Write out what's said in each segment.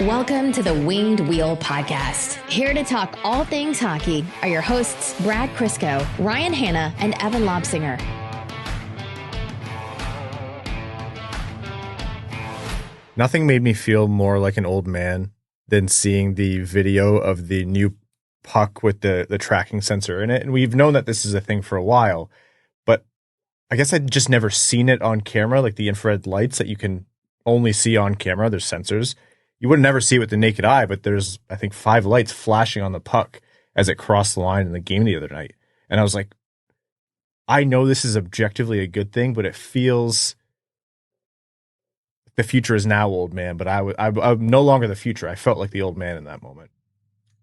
Welcome to the Winged Wheel Podcast. Here to talk all things hockey are your hosts, Brad Crisco, Ryan Hanna, and Evan Lobsinger. Nothing made me feel more like an old man than seeing the video of the new puck with the tracking sensor in it. And we've known that this is a thing for a while, but I guess I'd just never seen it on camera, like the infrared lights that you can only see on camera. There's sensors. You would never see it with the naked eye, but there's, I think, 5 lights flashing on the puck as it crossed the line in the game the other night. And I was like, I know this is objectively a good thing, but it feels the future is now, old man. But I'm no longer the future. I felt like the old man in that moment.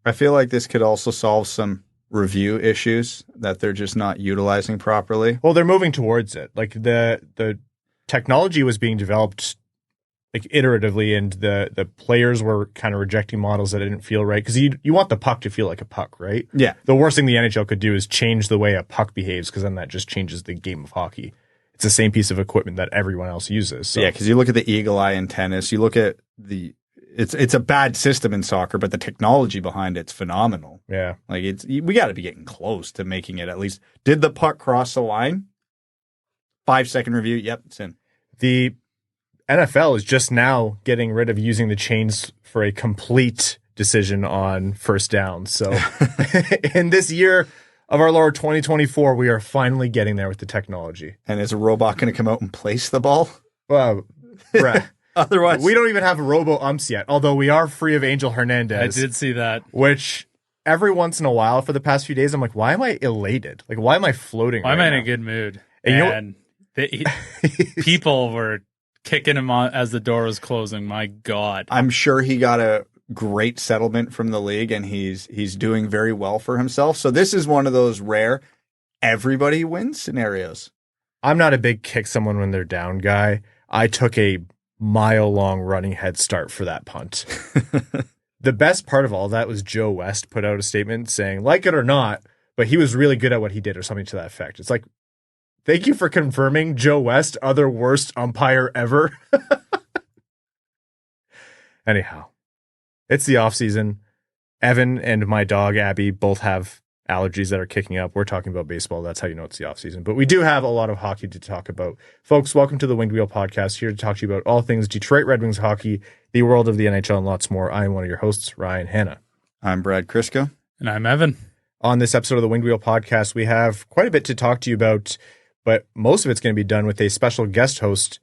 I feel like this could also solve some review issues that they're just not utilizing properly. Well, they're moving towards it. Like the technology was being developed like iteratively, and the players were kind of rejecting models that didn't feel right, because you want the puck to feel like a puck, right? Yeah. The worst thing the NHL could do is change the way a puck behaves, because then that just changes the game of hockey. It's the same piece of equipment that everyone else uses. So. Yeah, because you look at the eagle eye in tennis, you look at it's a bad system in soccer, but the technology behind it's phenomenal. Yeah. Like we got to be getting close to making it at least. Did the puck cross the line? 5-second review. Yep, it's in. The NFL is just now getting rid of using the chains for a complete decision on first down. So in this year of our Lord 2024, we are finally getting there with the technology. And is a robot going to come out and place the ball? Well, Brett, otherwise, we don't even have robo-umps yet, although we are free of Angel Hernandez. I did see that. Which every once in a while for the past few days, I'm like, why am I elated? Like, why am I floating I'm right in now? a good mood. And people were kicking him on as the door was closing. My God. I'm sure he got a great settlement from the league, and he's doing very well for himself. So this is one of those rare everybody wins scenarios. I'm not a big kick someone when they're down guy. I took a mile-long running head start for that punt. The best part of all that was Joe West put out a statement saying, like it or not, but he was really good at what he did, or something to that effect. It's like, thank you for confirming, Joe West, other worst umpire ever. Anyhow, it's the off season. Evan and my dog, Abby, both have allergies that are kicking up. We're talking about baseball. That's how you know it's the off season. But we do have a lot of hockey to talk about. Folks, welcome to the Winged Wheel Podcast, here to talk to you about all things Detroit Red Wings hockey, the world of the NHL, and lots more. I am one of your hosts, Ryan Hanna. I'm Brad Crisco. And I'm Evan. On this episode of the Winged Wheel Podcast, we have quite a bit to talk to you about, but most of it's going to be done with a special guest host,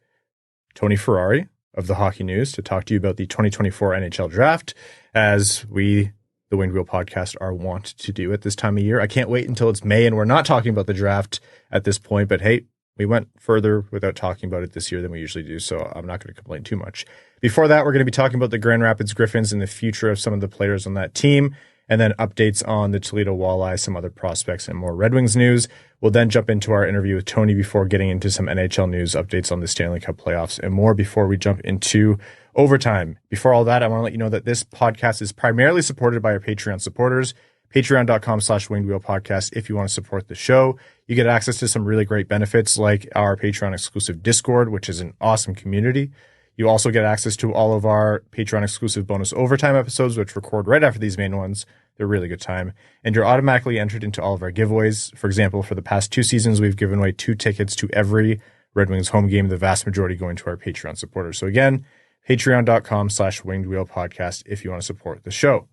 Tony Ferrari of the Hockey News, to talk to you about the 2024 NHL Draft, as we, the Winged Wheel Podcast, are wont to do at this time of year. I can't wait until it's May and we're not talking about the draft at this point, but hey, we went further without talking about it this year than we usually do, so I'm not going to complain too much. Before that, we're going to be talking about the Grand Rapids Griffins and the future of some of the players on that team, and then updates on the Toledo Walleye, some other prospects, and more Red Wings news. We'll then jump into our interview with Tony before getting into some NHL news, updates on the Stanley Cup Playoffs, and more before we jump into overtime. Before all that, I want to let you know that this podcast is primarily supported by our Patreon supporters, patreon.com/wingedwheelpodcast. If you want to support the show, you get access to some really great benefits like our Patreon exclusive Discord, which is an awesome community. You also get access to all of our Patreon exclusive bonus overtime episodes, which record right after these main ones. They're a really good time. And you're automatically entered into all of our giveaways. For example, for the past 2 seasons, we've given away 2 tickets to every Red Wings home game, the vast majority going to our Patreon supporters. So again, patreon.com/wingedwheelpodcast if you want to support the show.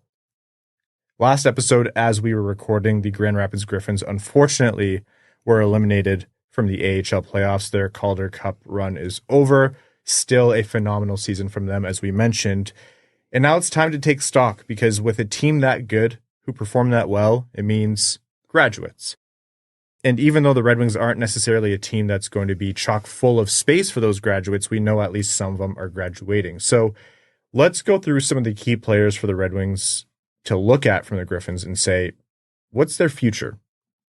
Last episode, as we were recording, the Grand Rapids Griffins unfortunately were eliminated from the AHL playoffs. Their Calder Cup run is over. Still a phenomenal season from them, as we mentioned. And now it's time to take stock, because with a team that good, who perform that well, it means graduates. And even though the Red Wings aren't necessarily a team that's going to be chock full of space for those graduates, we know at least some of them are graduating. So let's go through some of the key players for the Red Wings to look at from the Griffins and say, what's their future?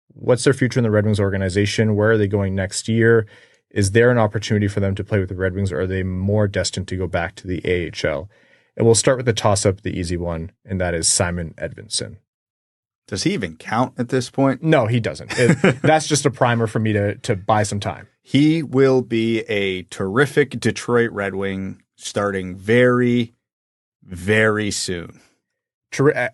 What's their future in the Red Wings organization? Where are they going next year? Is there an opportunity for them to play with the Red Wings, or are they more destined to go back to the AHL? And we'll start with the toss-up, the easy one, and that is Simon Edvinsson. Does he even count at this point? No, he doesn't. That's just a primer for me to buy some time. He will be a terrific Detroit Red Wing, starting very, very soon.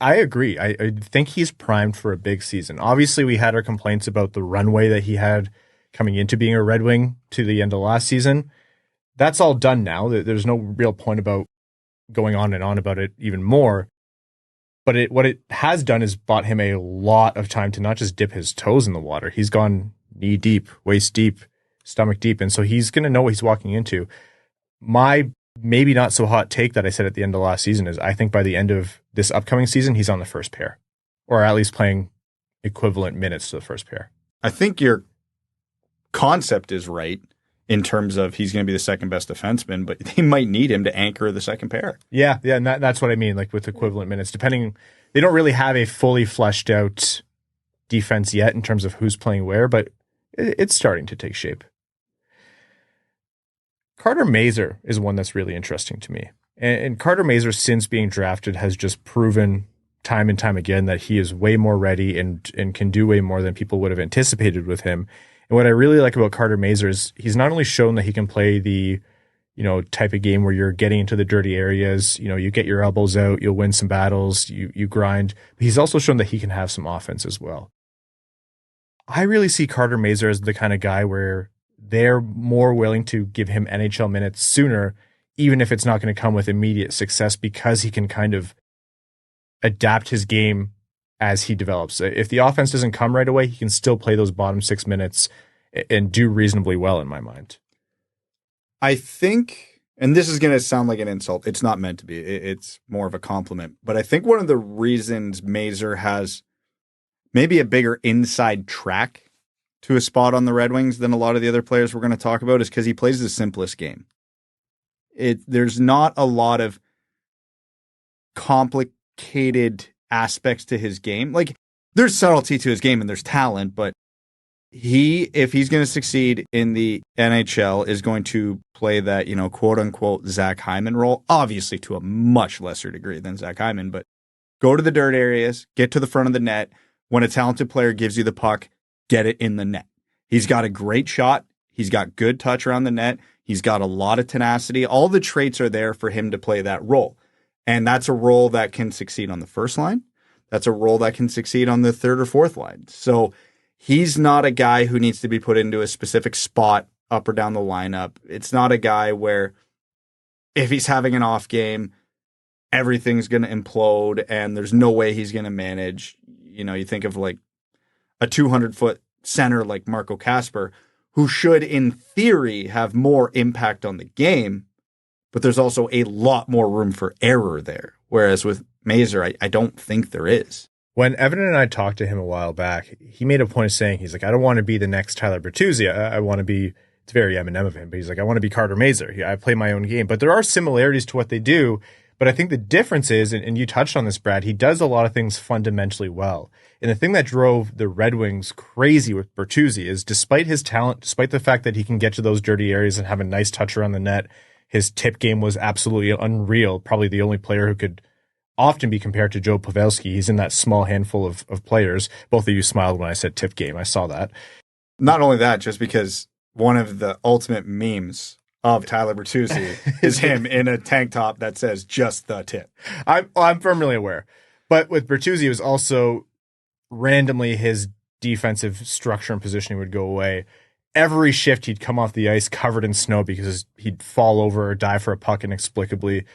I agree. I think he's primed for a big season. Obviously, we had our complaints about the runway that he had coming into being a Red Wing to the end of last season. That's all done now. There's no real point about going on and on about it even more. But what it has done is bought him a lot of time to not just dip his toes in the water. He's gone knee deep, waist deep, stomach deep. And so he's going to know what he's walking into. My maybe not so hot take that I said at the end of last season is I think by the end of this upcoming season, he's on the first pair, or at least playing equivalent minutes to the first pair. I think your concept is right in terms of he's going to be the second best defenseman, but they might need him to anchor the second pair. Yeah, and that's what I mean, like with equivalent minutes. Depending, they don't really have a fully fleshed out defense yet in terms of who's playing where, but it's starting to take shape. Carter Mazur is one that's really interesting to me. And Carter Mazur, since being drafted, has just proven time and time again that he is way more ready and can do way more than people would have anticipated with him. And what I really like about Carter Mazur is he's not only shown that he can play the, type of game where you're getting into the dirty areas, you get your elbows out, you'll win some battles, you grind, but he's also shown that he can have some offense as well. I really see Carter Mazur as the kind of guy where they're more willing to give him NHL minutes sooner, even if it's not going to come with immediate success, because he can kind of adapt his game as he develops. If the offense doesn't come right away, he can still play those bottom 6 minutes and do reasonably well in my mind. I think, and this is going to sound like an insult, it's not meant to be, it's more of a compliment, but I think one of the reasons Mazur has maybe a bigger inside track to a spot on the Red Wings than a lot of the other players we're going to talk about is because he plays the simplest game. There's not a lot of complicated aspects to his game. Like, there's subtlety to his game and there's talent, but if he's going to succeed in the NHL, is going to play that, quote unquote Zach Hyman role, obviously to a much lesser degree than Zach Hyman, but go to the dirt areas, get to the front of the net. When a talented player gives you the puck, get it in the net. He's got a great shot. He's got good touch around the net. He's got a lot of tenacity. All the traits are there for him to play that role. And that's a role that can succeed on the first line. That's a role that can succeed on the third or fourth line. So he's not a guy who needs to be put into a specific spot up or down the lineup. It's not a guy where if he's having an off game, everything's going to implode and there's no way he's going to manage. You think of like a 200-foot center like Marco Kasper, who should, in theory, have more impact on the game, but there's also a lot more room for error there. Whereas with Mazur, I don't think there is. When Evan and I talked to him a while back, he made a point of saying, he's like, I don't want to be the next Tyler Bertuzzi. I want to be, it's very Eminem of him, but he's like, I want to be Carter Mazur. I play my own game. But there are similarities to what they do. But I think the difference is, and you touched on this, Brad, he does a lot of things fundamentally well. And the thing that drove the Red Wings crazy with Bertuzzi is despite his talent, despite the fact that he can get to those dirty areas and have a nice touch around the net, his tip game was absolutely unreal. Probably the only player who could often be compared to Joe Pavelski. He's in that small handful of players. Both of you smiled when I said tip game. I saw that. Not only that, just because one of the ultimate memes of Tyler Bertuzzi is him in a tank top that says just the tip. I'm firmly aware. But with Bertuzzi, it was also randomly his defensive structure and positioning would go away. Every shift he'd come off the ice covered in snow because he'd fall over or dive for a puck inexplicably.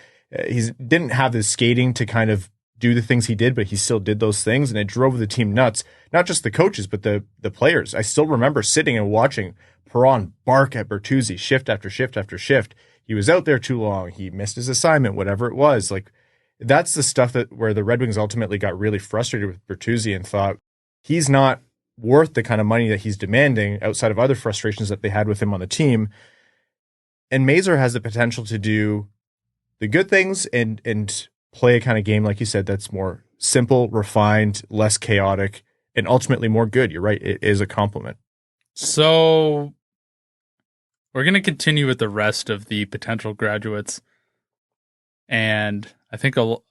He didn't have the skating to kind of do the things he did, but he still did those things, and it drove the team nuts. Not just the coaches, but the players. I still remember sitting and watching Perron bark at Bertuzzi shift after shift after shift. He was out there too long. He missed his assignment, whatever it was. Like, that's the stuff where the Red Wings ultimately got really frustrated with Bertuzzi and thought he's not worth the kind of money that he's demanding outside of other frustrations that they had with him on the team. And Mazur has the potential to do the good things and play a kind of game, like you said, that's more simple, refined, less chaotic, and ultimately more good. You're right. It is a compliment. So we're going to continue with the rest of the potential graduates. And I think what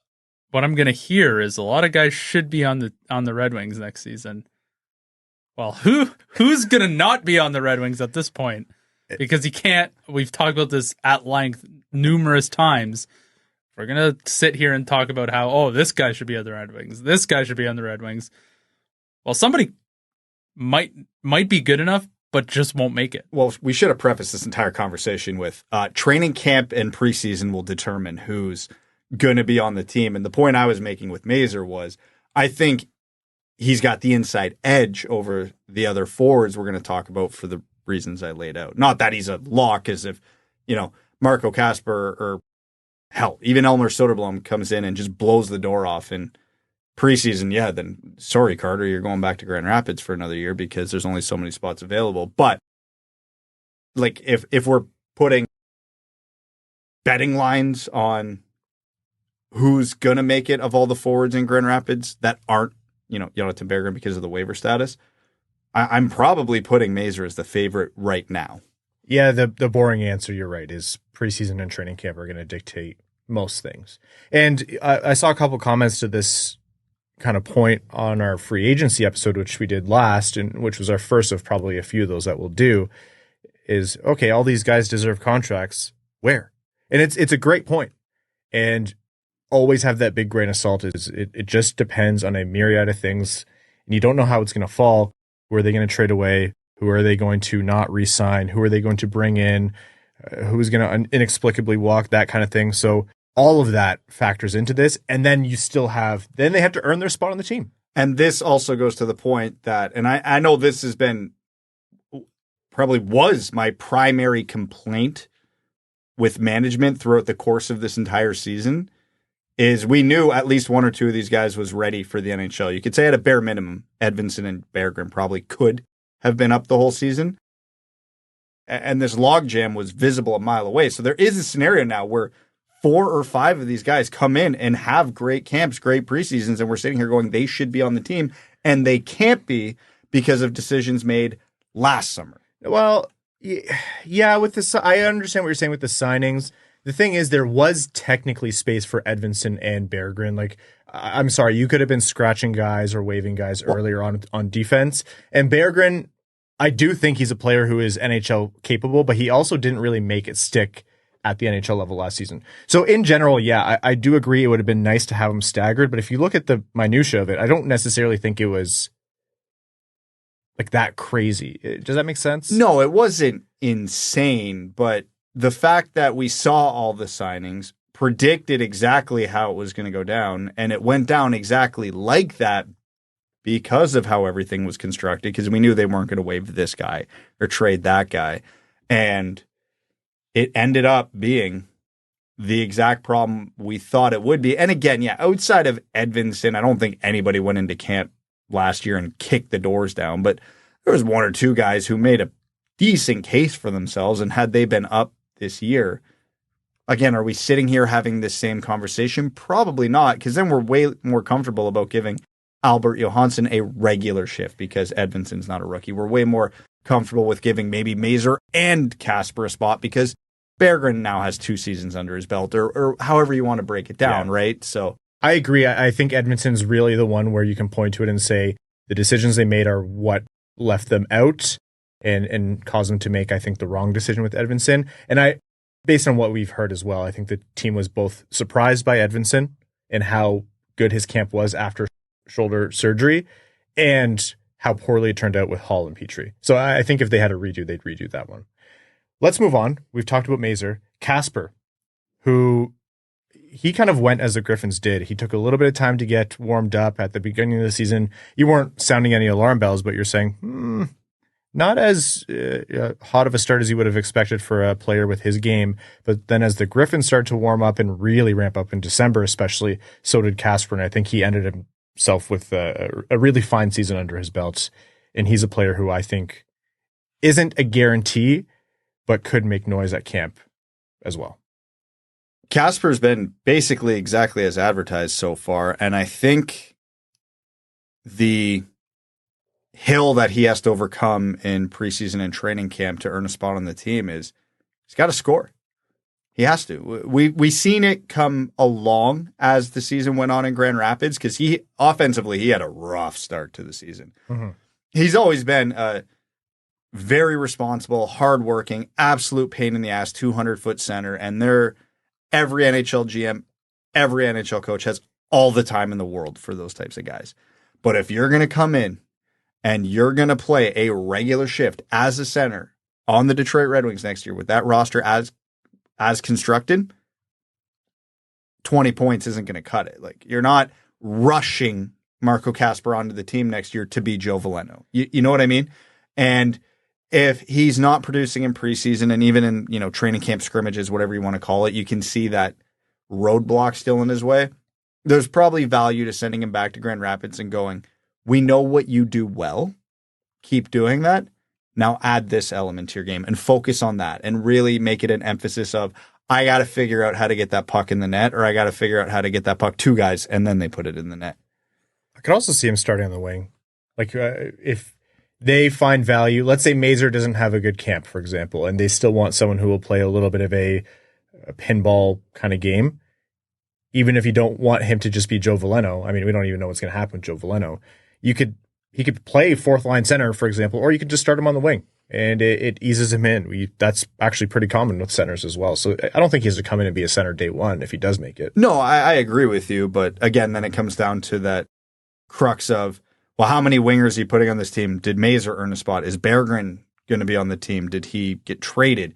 I'm going to hear is a lot of guys should be on the Red Wings next season. Well, who's going to not be on the Red Wings at this point? Because he can't. We've talked about this at length numerous times we're going to sit here and talk about how, oh, this guy should be on the Red Wings. This guy should be on the Red Wings. Well, somebody might be good enough, but just won't make it. Well, we should have prefaced this entire conversation with training camp and preseason will determine who's going to be on the team. And the point I was making with Mazur was, I think he's got the inside edge over the other forwards we're going to talk about for the reasons I laid out. Not that he's a lock, as if, Marco Kasper or hell, even Elmer Soderblom comes in and just blows the door off in preseason. Yeah, then sorry, Carter, you're going back to Grand Rapids for another year because there's only so many spots available. But like if we're putting betting lines on who's going to make it of all the forwards in Grand Rapids that aren't, Jonathan Berggren because of the waiver status, I'm probably putting Mazur as the favorite right now. Yeah, the boring answer, you're right, is preseason and training camp are going to dictate most things. And I saw a couple comments to this kind of point on our free agency episode, which we did last, and which was our first of probably a few of those that we'll do, is, okay, all these guys deserve contracts. Where? And it's a great point. And always have that big grain of salt. It just depends on a myriad of things, and you don't know how it's going to fall. Who are they going to trade away? Who are they going to not re-sign? Who are they going to bring in? Who's going to inexplicably walk? That kind of thing. So all of that factors into this. And then then they have to earn their spot on the team. And this also goes to the point that, and I know this has been, probably was my primary complaint with management throughout the course of this entire season, is we knew at least one or two of these guys was ready for the NHL. You could say at a bare minimum, Edvinsson and Berggren probably could have been up the whole season. And this logjam was visible a mile away. So there is a scenario now where 4 or 5 of these guys come in and have great camps, great preseasons, and we're sitting here going, they should be on the team, and they can't be because of decisions made last summer. Well, yeah, I understand what you're saying with the signings. The thing is, there was technically space for Edvinsson and Berggren. Like, I'm sorry, you could have been scratching guys or waiving guys earlier on defense. And Berggren, I do think he's a player who is NHL capable, but he also didn't really make it stick at the NHL level last season. So in general, yeah, I do agree it would have been nice to have him staggered. But if you look at the minutia of it, I don't necessarily think it was like that crazy. Does that make sense? No, it wasn't insane, but the fact that we saw all the signings, predicted exactly how it was going to go down, and it went down exactly like that because of how everything was constructed, because we knew they weren't going to waive this guy or trade that guy. And it ended up being the exact problem we thought it would be. And again, yeah, outside of Edvinsson, I don't think anybody went into camp last year and kicked the doors down, but there was 1 or 2 guys who made a decent case for themselves, and had they been up this year, again, are we sitting here having this same conversation? Probably not, because then we're way more comfortable about giving Albert Johansson a regular shift because Edvinsson's not a rookie. We're way more comfortable with giving maybe Mazur and Kasper a spot because Berggren now has 2 seasons under his belt, or however you want to break it down, right? So I agree. I think Edmonton's really the one where you can point to it and say the decisions they made are what left them out and caused them to make, I think, the wrong decision with Edvinsson. And based on what we've heard as well, I think the team was both surprised by Edvinsson and how good his camp was after shoulder surgery, and how poorly it turned out with Hall and Petrie. So I think if they had a redo, they'd redo that one. Let's move on. We've talked about Mazur. Kasper, who he kind of went as the Griffins did. He took a little bit of time to get warmed up at the beginning of the season. You weren't sounding any alarm bells, but you're saying, not as hot of a start as you would have expected for a player with his game. But then as the Griffins started to warm up and really ramp up in December, especially, so did Kasper. And I think he ended himself with a really fine season under his belt. And he's a player who I think isn't a guarantee, but could make noise at camp as well. Kasper's been basically exactly as advertised so far. And I think the hill that he has to overcome in preseason and training camp to earn a spot on the team is he's got to score. He has to. We seen it come along as the season went on in Grand Rapids, because he offensively he had a rough start to the season. Mm-hmm. He's always been a very responsible, hardworking, absolute pain in the ass 200-foot center, and every NHL GM every NHL coach has all the time in the world for those types of guys. But if you're going to come in and you're going to play a regular shift as a center on the Detroit Red Wings next year with that roster as constructed, 20 points isn't going to cut it. Like, you're not rushing Marco Kasper onto the team next year to be Joe Veleno. You know what I mean? And if he's not producing in preseason and even in, you know, training camp scrimmages, whatever you want to call it, you can see that roadblock still in his way. There's probably value to sending him back to Grand Rapids and going, we know what you do well. Keep doing that. Now add this element to your game and focus on that and really make it an emphasis of, I got to figure out how to get that puck in the net, or I got to figure out how to get that puck to guys, and then they put it in the net. I could also see him starting on the wing. Like, if they find value, let's say Mazur doesn't have a good camp, for example, and they still want someone who will play a little bit of a pinball kind of game. Even if you don't want him to just be Joe Veleno, I mean, we don't even know what's going to happen with Joe Veleno. He could play fourth line center, for example, or you could just start him on the wing, and it eases him in. That's actually pretty common with centers as well. So I don't think he has to come in and be a center day one if he does make it. No, I agree with you, but again, then it comes down to that crux of, well, how many wingers are you putting on this team? Did Mazur earn a spot? Is Berggren going to be on the team? Did he get traded?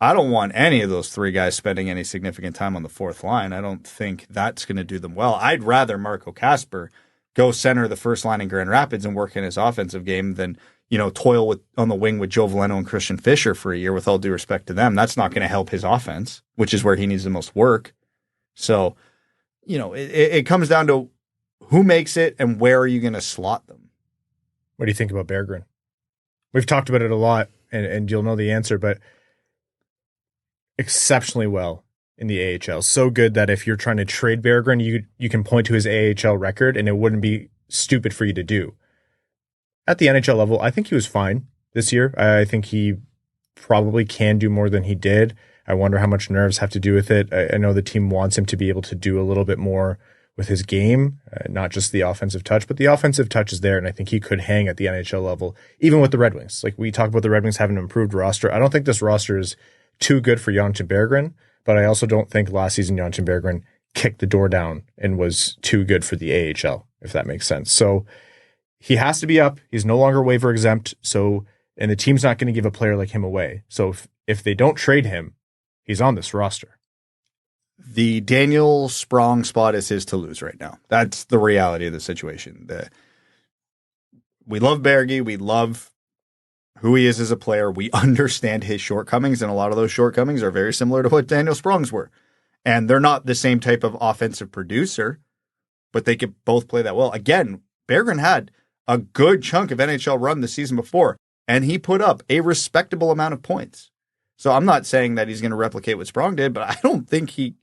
I don't want any of those three guys spending any significant time on the fourth line. I don't think that's going to do them well. I'd rather Marco Kasper go center the first line in Grand Rapids and work in his offensive game than, you know, toil on the wing with Joe Veleno and Christian Fischer for a year, with all due respect to them. That's not going to help his offense, which is where he needs the most work. So, you know, it comes down to who makes it and where are you going to slot them? What do you think about Berggren? We've talked about it a lot, and you'll know the answer, but exceptionally well in the AHL. So good that if you're trying to trade Berggren, you can point to his AHL record and it wouldn't be stupid for you to do. At the NHL level, I think he was fine this year. I think he probably can do more than he did. I wonder how much nerves have to do with it. I know the team wants him to be able to do a little bit more with his game, not just the offensive touch, but the offensive touch is there, and I think he could hang at the NHL level, even with the Red Wings. Like, we talk about the Red Wings having an improved roster. I don't think this roster is too good for Jonathan Berggren, but I also don't think last season Jonathan Berggren kicked the door down and was too good for the AHL, if that makes sense. So he has to be up. He's no longer waiver exempt. So, and the team's not going to give a player like him away. So if they don't trade him, he's on this roster. The Daniel Sprong spot is his to lose right now. That's the reality of the situation. We love Bergie. We love who he is as a player. We understand his shortcomings, and a lot of those shortcomings are very similar to what Daniel Sprong's were. And they're not the same type of offensive producer, but they could both play that well. Again, Berggren had a good chunk of NHL run the season before, and he put up a respectable amount of points. So I'm not saying that he's going to replicate what Sprong did, but I don't think he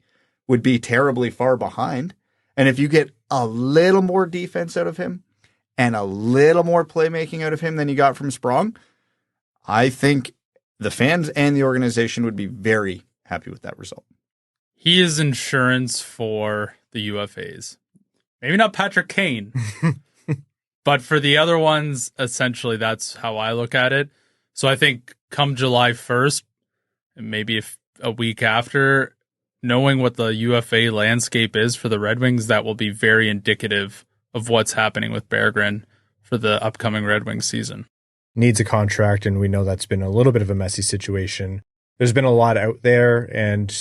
would be terribly far behind. And if you get a little more defense out of him and a little more playmaking out of him than you got from Sprong, I think the fans and the organization would be very happy with that result. He is insurance for the UFAs. Maybe not Patrick Kane, but for the other ones, essentially that's how I look at it. So I think come July 1st, maybe a week after, knowing what the UFA landscape is for the Red Wings, that will be very indicative of what's happening with Berggren for the upcoming Red Wings season. Needs a contract, and we know that's been a little bit of a messy situation. There's been a lot out there, and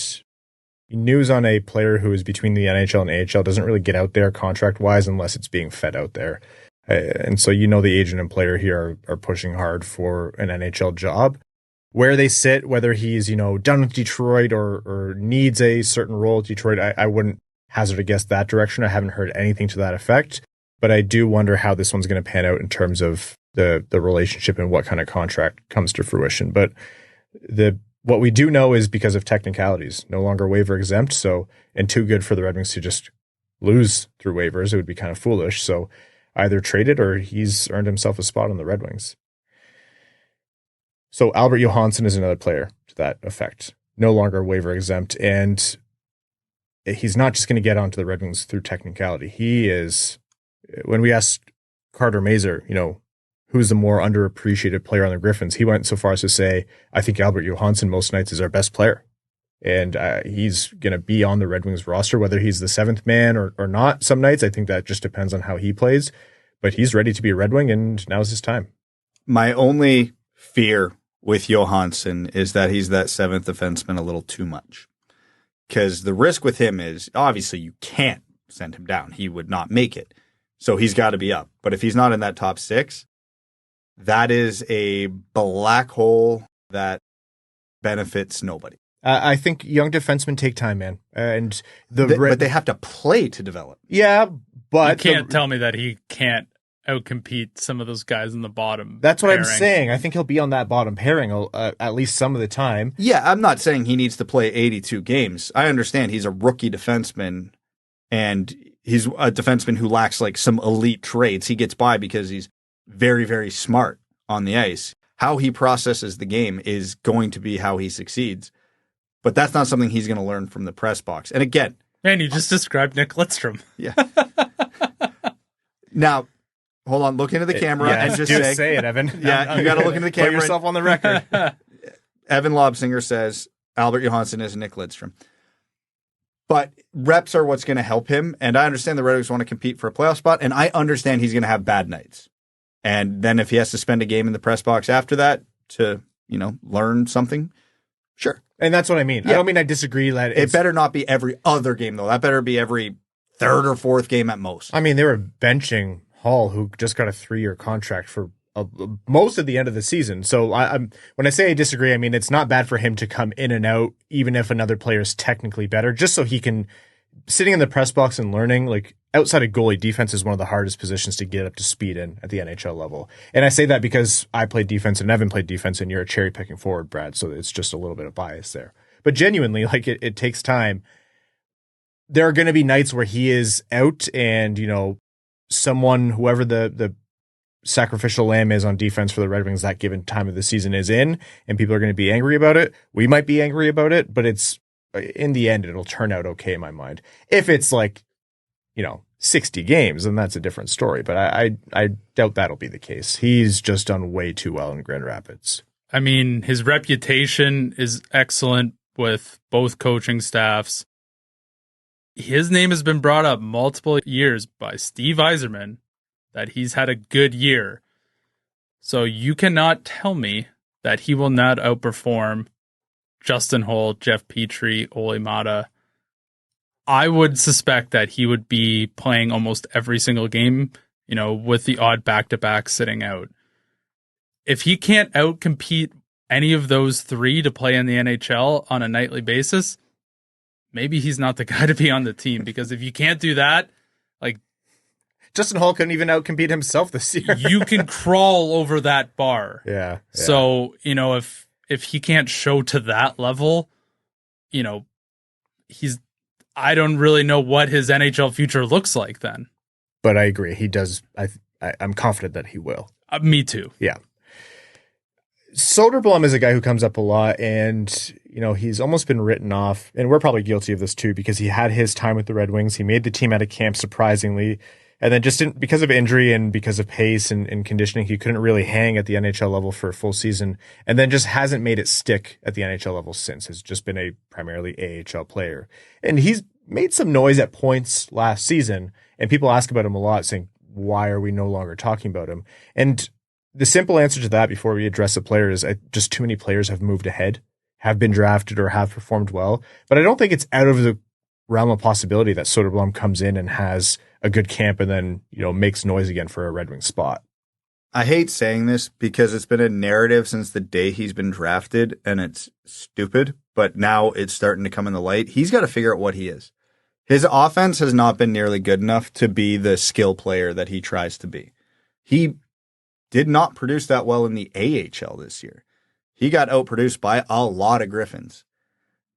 news on a player who is between the NHL and AHL doesn't really get out there contract-wise unless it's being fed out there. And so you know the agent and player here are pushing hard for an NHL job. Where they sit, whether he's, done with Detroit or needs a certain role at Detroit, I wouldn't hazard a guess that direction. I haven't heard anything to that effect, but I do wonder how this one's going to pan out in terms of the relationship and what kind of contract comes to fruition. But what we do know is because of technicalities, no longer waiver exempt, and too good for the Red Wings to just lose through waivers. It would be kind of foolish. So either traded or he's earned himself a spot on the Red Wings. So Albert Johansson is another player to that effect, no longer waiver exempt. And he's not just going to get onto the Red Wings through technicality. He is, when we asked Carter Mazur, who's the more underappreciated player on the Griffins, he went so far as to say, I think Albert Johansson most nights is our best player. And he's going to be on the Red Wings roster, whether he's the seventh man or not some nights. I think that just depends on how he plays. But he's ready to be a Red Wing, and now's his time. My only fear with Johansson is that he's that seventh defenseman a little too much. Because the risk with him is, obviously, you can't send him down. He would not make it. So he's got to be up. But if he's not in that top six, that is a black hole that benefits nobody. I think young defensemen take time, man. And but they have to play to develop. Yeah, but you can't tell me that he can't outcompete some of those guys in the bottom. That's what pairing. I'm saying. I think he'll be on that bottom pairing at least some of the time. Yeah, I'm not saying he needs to play 82 games. I understand he's a rookie defenseman, and he's a defenseman who lacks like some elite traits. He gets by because he's very, very smart on the ice. How he processes the game is going to be how he succeeds. But that's not something he's going to learn from the press box. And again, man, you just described Nick Lidstrom. Yeah. Now, hold on. Look into the camera and just say it, Evan. Yeah, you got to look into the camera. Put yourself on the record. Evan Lobsinger says Albert Johansson is Nick Lidstrom. But reps are what's going to help him. And I understand the Red Wings want to compete for a playoff spot. And I understand he's going to have bad nights. And then if he has to spend a game in the press box after that to, learn something, sure. And that's what I mean. Yeah. I don't mean I disagree that it better not be every other game, though. That better be every third or fourth game at most. I mean, they were benching Hall, who just got a 3-year contract for most of the end of the season. So when I say I disagree, I mean, it's not bad for him to come in and out, even if another player is technically better, just so he can, sitting in the press box and learning, like outside of goalie, defense is one of the hardest positions to get up to speed in at the NHL level. And I say that because I played defense and Evan played defense, and you're a cherry picking forward, Brad. So it's just a little bit of bias there. But genuinely, like it takes time. There are going to be nights where he is out and, someone, whoever the sacrificial lamb is on defense for the Red Wings that given time of the season is in, and people are going to be angry about it. We might be angry about it, but it's in the end, it'll turn out okay in my mind. If it's like, 60 games, then that's a different story. But I doubt that'll be the case. He's just done way too well in Grand Rapids. I mean, his reputation is excellent with both coaching staffs. His name has been brought up multiple years by Steve Yzerman that he's had a good year. So you cannot tell me that he will not outperform Justin Holt, Jeff Petrie, Ole Mata. I would suspect that he would be playing almost every single game, with the odd back-to-back sitting out. If he can't outcompete any of those three to play in the NHL on a nightly basis, maybe he's not the guy to be on the team, because if you can't do that, like Justin Holt couldn't even outcompete himself this year. You can crawl over that bar. Yeah. So, if he can't show to that level, I don't really know what his NHL future looks like then. But I agree. He does. I'm confident that he will. Me too. Yeah. Soderblom is a guy who comes up a lot, and, he's almost been written off, and we're probably guilty of this too, because he had his time with the Red Wings. He made the team out of camp surprisingly, and then just because of injury and because of pace and conditioning, he couldn't really hang at the NHL level for a full season, and then just hasn't made it stick at the NHL level since. Has just been a primarily AHL player. And he's made some noise at points last season, and people ask about him a lot, saying, why are we no longer talking about him? And the simple answer to that before we address the player is just too many players have moved ahead, have been drafted, or have performed well. But I don't think it's out of the realm of possibility that Soderblom comes in and has a good camp and then, makes noise again for a Red Wing spot. I hate saying this because it's been a narrative since the day he's been drafted, and it's stupid, but now it's starting to come in the light. He's got to figure out what he is. His offense has not been nearly good enough to be the skill player that he tries to be. He did not produce that well in the AHL this year. He got outproduced by a lot of Griffins.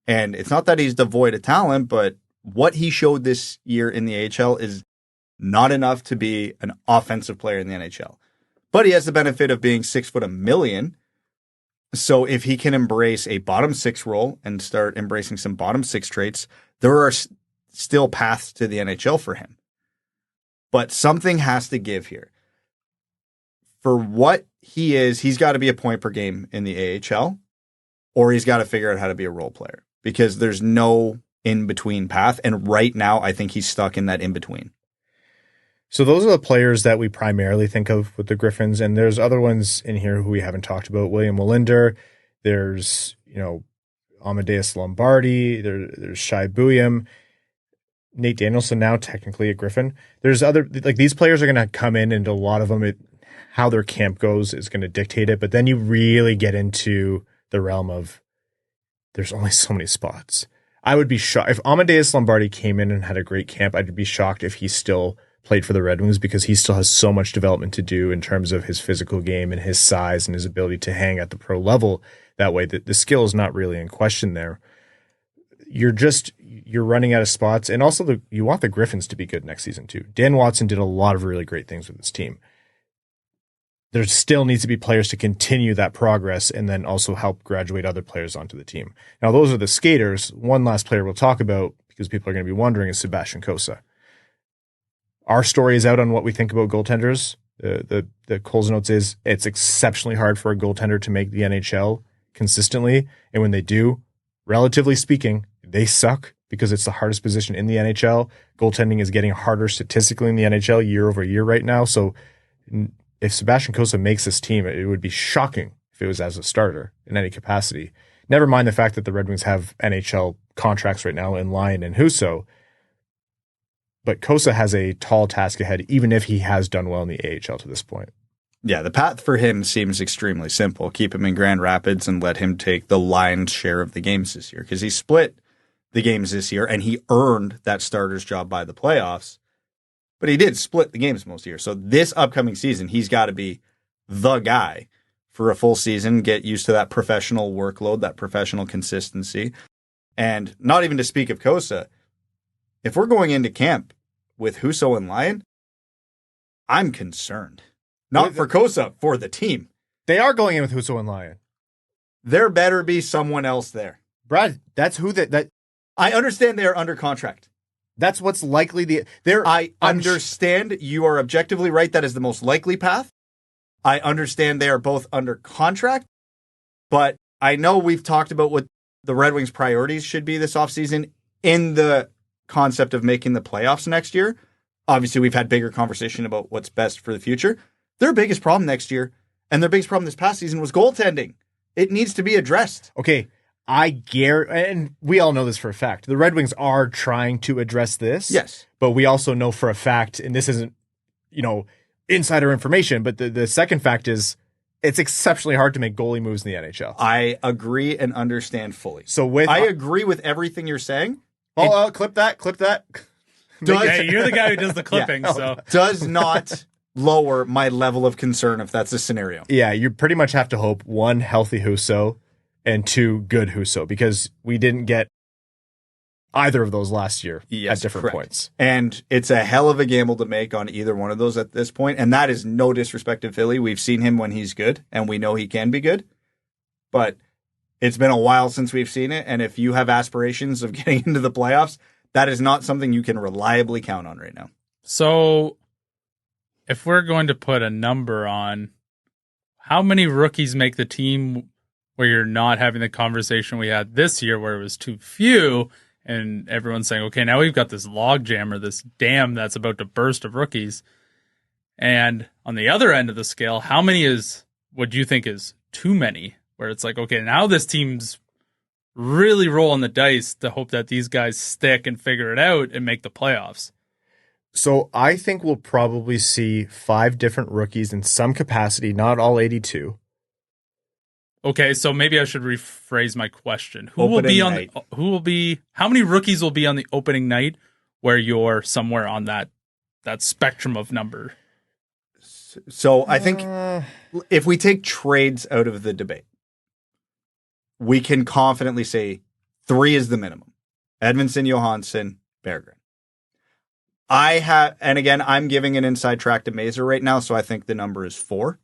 And it's not that he's devoid of talent, but what he showed this year in the AHL is not enough to be an offensive player in the NHL. But he has the benefit of being 6'1", So if he can embrace a bottom six role and start embracing some bottom six traits, there are still paths to the NHL for him. But something has to give here. For what he is, he's got to be a point per game in the AHL, or he's got to figure out how to be a role player. because there's no in-between path. And right now, I think he's stuck in that in-between. So those are the players that we primarily think of with the Griffins, and there's other ones in here who we haven't talked about. William Wallinder, there's Amadeus Lombardi, there's Shai Buyam, Nate Danielson, now technically a Griffin. There's other, like, these players are going to come in, and a lot of them, how their camp goes is going to dictate it. But then you really get into the realm of there's only so many spots. I would be shocked if Amadeus Lombardi came in and had a great camp. I'd be shocked if he still played for the Red Wings, because he still has so much development to do in terms of his physical game and his size and his ability to hang at the pro level. That way, the skill is not really in question there. You're running out of spots, and also you want the Griffins to be good next season too. Dan Watson did a lot of really great things with his team. There still needs to be players to continue that progress and then also help graduate other players onto the team. Now, those are the skaters. One last player we'll talk about, because people are going to be wondering, is Sebastian Cossa. Our story is out on what we think about goaltenders. The Coles notes is it's exceptionally hard for a goaltender to make the NHL consistently. And when they do, relatively speaking, they suck, because it's the hardest position in the NHL. Goaltending is getting harder statistically in the NHL year over year right now. So if Sebastian Cossa makes this team, it would be shocking if it was as a starter in any capacity. Never mind the fact that the Red Wings have NHL contracts right now in Lyon and Husso. But Cossa has a tall task ahead, even if he has done well in the AHL to this point. Yeah, the path for him seems extremely simple. Keep him in Grand Rapids and let him take the lion's share of the games this year, because he split the games this year and he earned that starter's job by the playoffs. But he did split the games most years. So this upcoming season, he's got to be the guy for a full season, get used to that professional workload, that professional consistency. And not even to speak of Cossa, if we're going into camp with Husso and Lyon, I'm concerned. Not for Cossa, for the team. They are going in with Husso and Lyon. There better be someone else there. Brad, that's who that I understand they are under contract. That's what's likely I understand you are objectively right. That is the most likely path. I understand they are both under contract, but I know we've talked about what the Red Wings' priorities should be this offseason in the concept of making the playoffs next year. Obviously, we've had bigger conversation about what's best for the future. Their biggest problem next year, and their biggest problem this past season, was goaltending. It needs to be addressed. Okay, and we all know this for a fact. The Red Wings are trying to address this. Yes. But we also know for a fact, and this isn't, insider information, but the second fact is it's exceptionally hard to make goalie moves in the NHL. I agree and understand fully. So I agree with everything you're saying. Oh, clip that. Yeah, you're the guy who does the clipping, so. Does not lower my level of concern if that's the scenario. Yeah, you pretty much have to hope, one, healthy Husso, and two, good Husso, because we didn't get either of those last year at different points. And it's a hell of a gamble to make on either one of those at this point. And that is no disrespect to Philly. We've seen him when he's good, and we know he can be good. But it's been a while since we've seen it. And if you have aspirations of getting into the playoffs, that is not something you can reliably count on right now. So if we're going to put a number on how many rookies make the team where you're not having the conversation we had this year where it was too few and everyone's saying, okay, now we've got this logjam or this dam that's about to burst of rookies. And on the other end of the scale, how many would you think is too many? Where it's like, okay, now this team's really rolling the dice to hope that these guys stick and figure it out and make the playoffs. So I think we'll probably see 5 different rookies in some capacity, not all 82. Okay, so maybe I should rephrase my question. How many rookies will be on the opening night where you're somewhere on that spectrum of number? So I think if we take trades out of the debate, we can confidently say 3 is the minimum. Edvinsson, Johansson, Berggren. And again, I'm giving an inside track to Mazur right now, so I think the number is 4.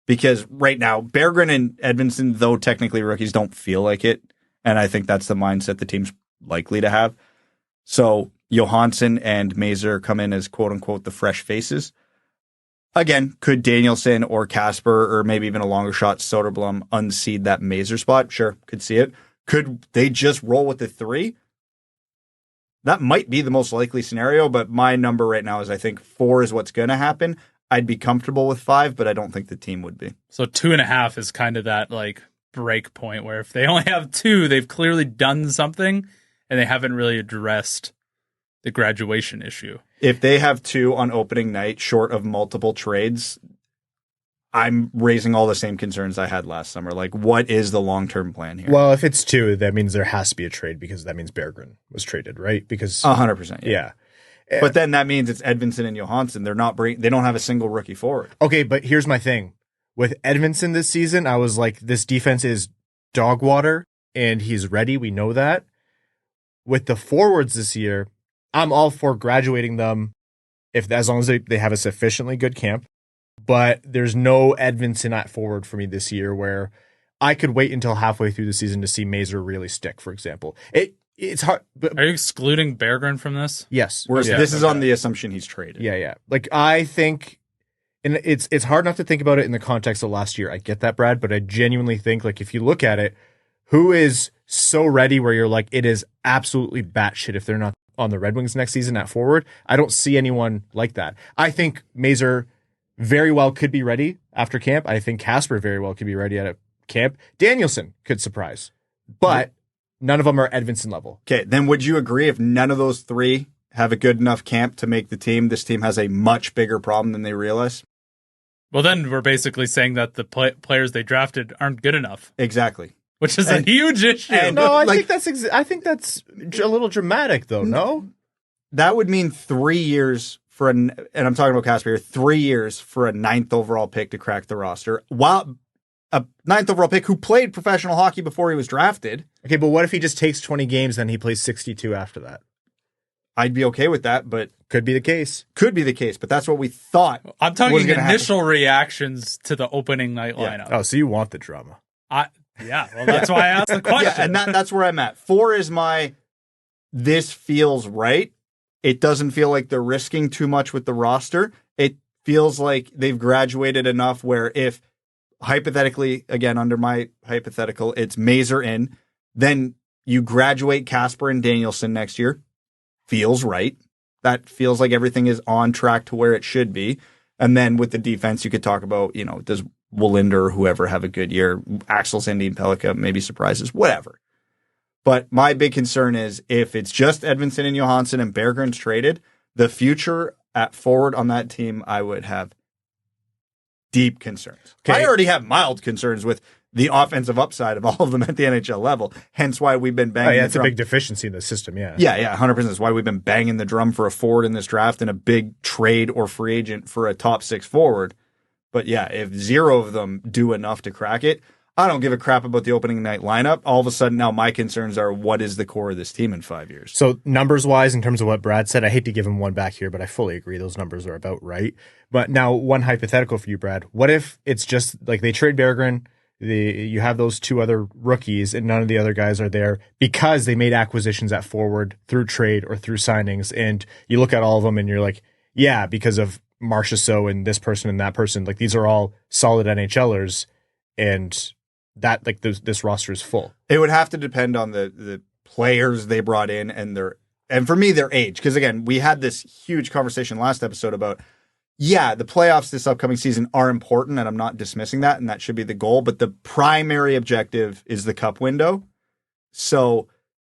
Because right now, Berggren and Edvinsson, though technically rookies, don't feel like it. And I think that's the mindset the team's likely to have. So Johansson and Mazur come in as quote-unquote the fresh faces. Again, could Danielson or Kasper or maybe even a longer shot Soderblom unseat that Mazur spot? Sure, could see it. Could they just roll with the 3? That might be the most likely scenario, but my number right now is I think 4 is what's going to happen. I'd be comfortable with 5, but I don't think the team would be. So 2.5 is kind of that like break point where if they only have 2, they've clearly done something and they haven't really addressed the graduation issue. If they have 2 on opening night short of multiple trades, I'm raising all the same concerns I had last summer. Like, what is the long-term plan here? Well, if it's 2, that means there has to be a trade because that means Berggren was traded, right? Because 100%. Yeah. But then that means it's Edvinsson and Johansson. They don't have a single rookie forward. Okay, but here's my thing. With Edvinsson this season, I was like, this defense is dog water, and he's ready. We know that. With the forwards this year, I'm all for graduating them as long as they have a sufficiently good camp. But there's no Edvinsson at forward for me this year where I could wait until halfway through the season to see Mazur really stick, for example. It's hard. But, are you excluding Berggren from this? Yes. This is on the assumption he's traded. Yeah. Like, I think, and it's hard not to think about it in the context of last year. I get that, Brad, but I genuinely think, like, if you look at it, who is so ready where you're like, it is absolutely batshit if they're not on the Red Wings next season at forward? I don't see anyone like that. I think Mazur very well could be ready after camp. I think Kasper very well could be ready at a camp. Danielson could surprise, but none of them are Edvinsson level. Okay, then would you agree if none of those 3 have a good enough camp to make the team, this team has a much bigger problem than they realize? Well, then we're basically saying that the players they drafted aren't good enough. Exactly. Which is a huge issue. No, I think that's a little dramatic, though. No, that would mean 3 years and I'm talking about Kasper here, 3 years for a 9th overall pick to crack the roster. While a 9th overall pick who played professional hockey before he was drafted. Okay, but what if he just takes 20 games and he plays 62 after that? I'd be okay with that, but could be the case. Could be the case, but that's what we thought. I'm talking initial reactions to the opening night lineup. Oh, so you want the drama? Yeah, well, that's why I asked the question. Yeah, and that's where I'm at. 4 is this feels right. It doesn't feel like they're risking too much with the roster. It feels like they've graduated enough where if, hypothetically, again, under my hypothetical, it's Mazur in, then you graduate Kasper and Danielson next year. Feels right. That feels like everything is on track to where it should be. And then with the defense, you could talk about, does Wallinder or whoever have a good year? Axel Sandin Pellikka, maybe surprises, whatever. But my big concern is if it's just Edvinsson and Johansson and Berggren's traded, the future at forward on that team, I would have deep concerns. Okay. I already have mild concerns with the offensive upside of all of them at the NHL level. Hence why we've been banging the drum. It's a big deficiency in the system, yeah. Yeah, 100%. That's why we've been banging the drum for a forward in this draft and a big trade or free agent for a top 6 forward. But yeah, if 0 of them do enough to crack it, I don't give a crap about the opening night lineup. All of a sudden now my concerns are what is the core of this team in 5 years? So numbers-wise, in terms of what Brad said, I hate to give him one back here, but I fully agree those numbers are about right. But now one hypothetical for you, Brad. What if it's just like they trade Berggren, you have those 2 other rookies, and none of the other guys are there because they made acquisitions at forward through trade or through signings, and you look at all of them and you're like, yeah, because of Marchessault and this person and that person, like these are all solid NHLers, and that like this roster is full. It would have to depend on the players they brought in and for me, their age. Because again, we had this huge conversation last episode about, yeah, the playoffs this upcoming season are important, and I'm not dismissing that, and that should be the goal. But the primary objective is the cup window. So,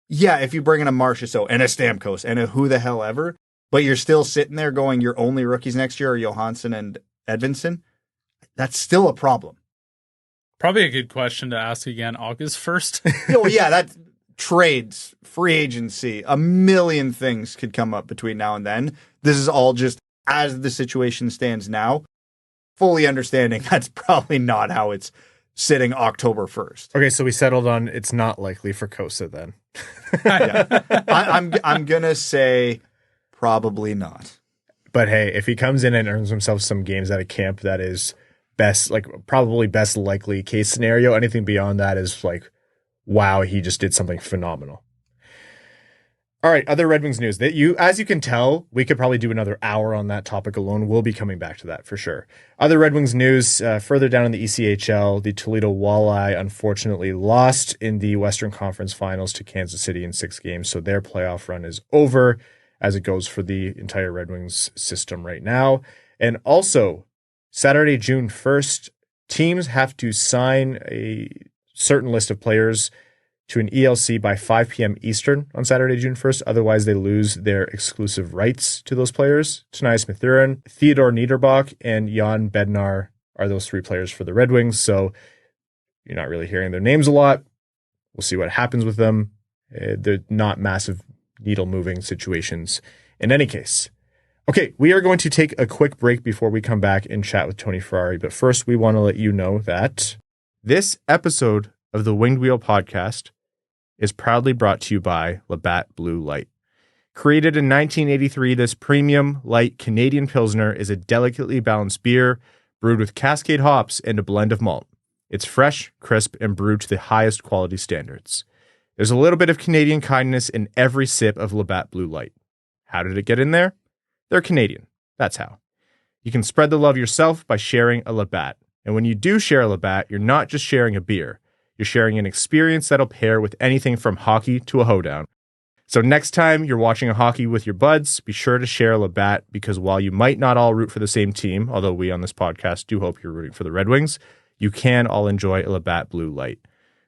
yeah, if you bring in a Marchessault and a Stamkos and a who the hell ever, but you're still sitting there going, your only rookies next year are Johansson and Edvinsson, that's still a problem. Probably a good question to ask again August 1st. Well, yeah, that trades, free agency, a million things could come up between now and then. This is all just as the situation stands now, fully understanding that's probably not how it's sitting October 1st. Okay, so we settled on it's not likely for Cossa then. Yeah. I'm going to say probably not. But hey, if he comes in and earns himself some games at a camp, that is probably best likely case scenario. Anything beyond that is like, wow, he just did something phenomenal. All right, other Red Wings news. As you can tell, we could probably do another hour on that topic alone. We'll be coming back to that for sure. Other Red Wings news, further down in the ECHL, the Toledo Walleye unfortunately lost in the Western Conference Finals to Kansas City in 6 games, so their playoff run is over as it goes for the entire Red Wings system right now. And also, Saturday, June 1st, teams have to sign a certain list of players to an ELC by 5 p.m. Eastern on Saturday, June 1st. Otherwise, they lose their exclusive rights to those players. Tanias Mathurin, Theodor Niederbach, and Jan Bednar are those 3 players for the Red Wings. So you're not really hearing their names a lot. We'll see what happens with them. They're not massive needle-moving situations in any case. Okay, we are going to take a quick break before we come back and chat with Tony Ferrari. But first, we want to let you know that this episode of the Winged Wheel podcast is proudly brought to you by Labatt Blue Light. Created in 1983, this premium light Canadian Pilsner is a delicately balanced beer brewed with Cascade hops and a blend of malt. It's fresh, crisp, and brewed to the highest quality standards. There's a little bit of Canadian kindness in every sip of Labatt Blue Light. How did it get in there? They're Canadian. That's how. You can spread the love yourself by sharing a Labatt. And when you do share a Labatt, you're not just sharing a beer. You're sharing an experience that'll pair with anything from hockey to a hoedown. So next time you're watching a hockey with your buds, be sure to share a Labatt, because while you might not all root for the same team, although we on this podcast do hope you're rooting for the Red Wings, you can all enjoy a Labatt Blue Light.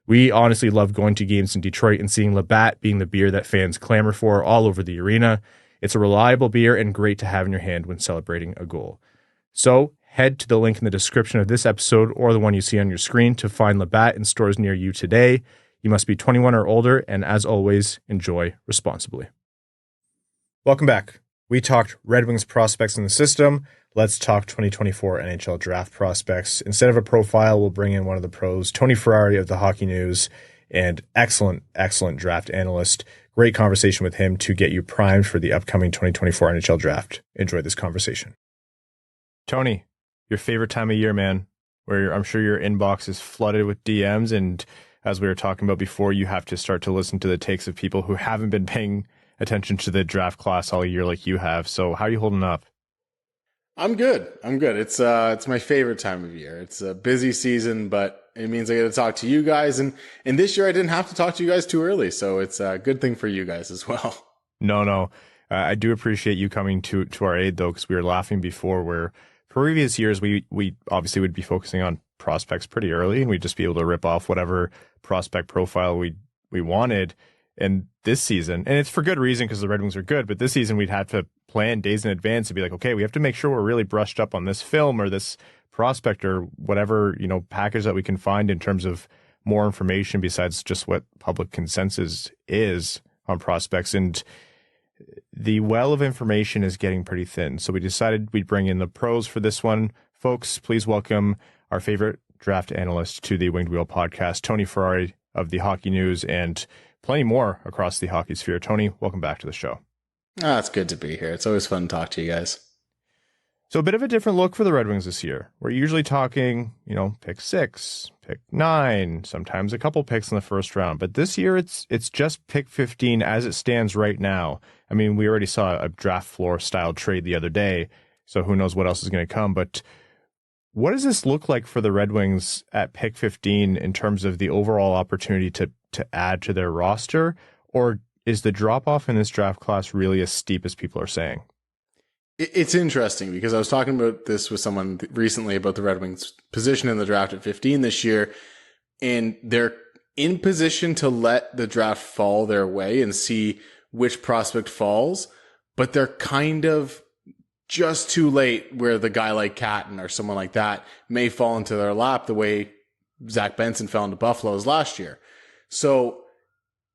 We honestly love going to games in Detroit and seeing Labatt being the beer that fans clamor for all over the arena. It's a reliable beer and great to have in your hand when celebrating a goal. So head to the link in the description of this episode or the one you see on your screen to find Labatt in stores near you today. You must be 21 or older, and as always, enjoy responsibly. Welcome back. We talked Red Wings prospects in the system. Let's talk 2024 NHL Draft prospects. Instead of a profile, we'll bring in one of the pros, Tony Ferrari of the Hockey News, and excellent draft analyst. Great conversation with him to get you primed for the upcoming 2024 NHL Draft. Enjoy this conversation. Tony, your favorite time of year, man, where I'm sure your inbox is flooded with DMs, and as we were talking about before, you have to start to listen to the takes of people who haven't been paying attention to the draft class all year like you have. So how are you holding up? I'm good. It's my favorite time of year. It's a busy season, but it means I get to talk to you guys. And this year I didn't have to talk to you guys too early. So it's a good thing for you guys as well. No. I do appreciate you coming to our aid, though, because we were laughing before where previous years we obviously would be focusing on prospects pretty early, and we'd just be able to rip off whatever prospect profile we wanted. And this season, and it's for good reason because the Red Wings are good, but this season we'd have to plan days in advance to be like, okay, we have to make sure we're really brushed up on this film or this prospect or whatever, package that we can find in terms of more information besides just what public consensus is on prospects. And the well of information is getting pretty thin. So we decided we'd bring in the pros for this one. Folks, please welcome our favorite draft analyst to the Winged Wheel podcast, Tony Ferrari of the Hockey News, and plenty more across the hockey sphere. Tony, welcome back to the show. It's good to be here. It's always fun to talk to you guys. So a bit of a different look for the Red Wings this year. We're usually talking, pick 6, pick 9, sometimes a couple picks in the first round. But this year it's just pick 15 as it stands right now. I mean, we already saw a draft floor style trade the other day, so who knows what else is going to come. But what does this look like for the Red Wings at pick 15 in terms of the overall opportunity to add to their roster? Or is the drop-off in this draft class really as steep as people are saying? It's interesting because I was talking about this with someone recently about the Red Wings' position in the draft at 15 this year, and they're in position to let the draft fall their way and see which prospect falls, but they're kind of just too late where the guy like Catton or someone like that may fall into their lap the way Zach Benson fell into Buffalo's last year. So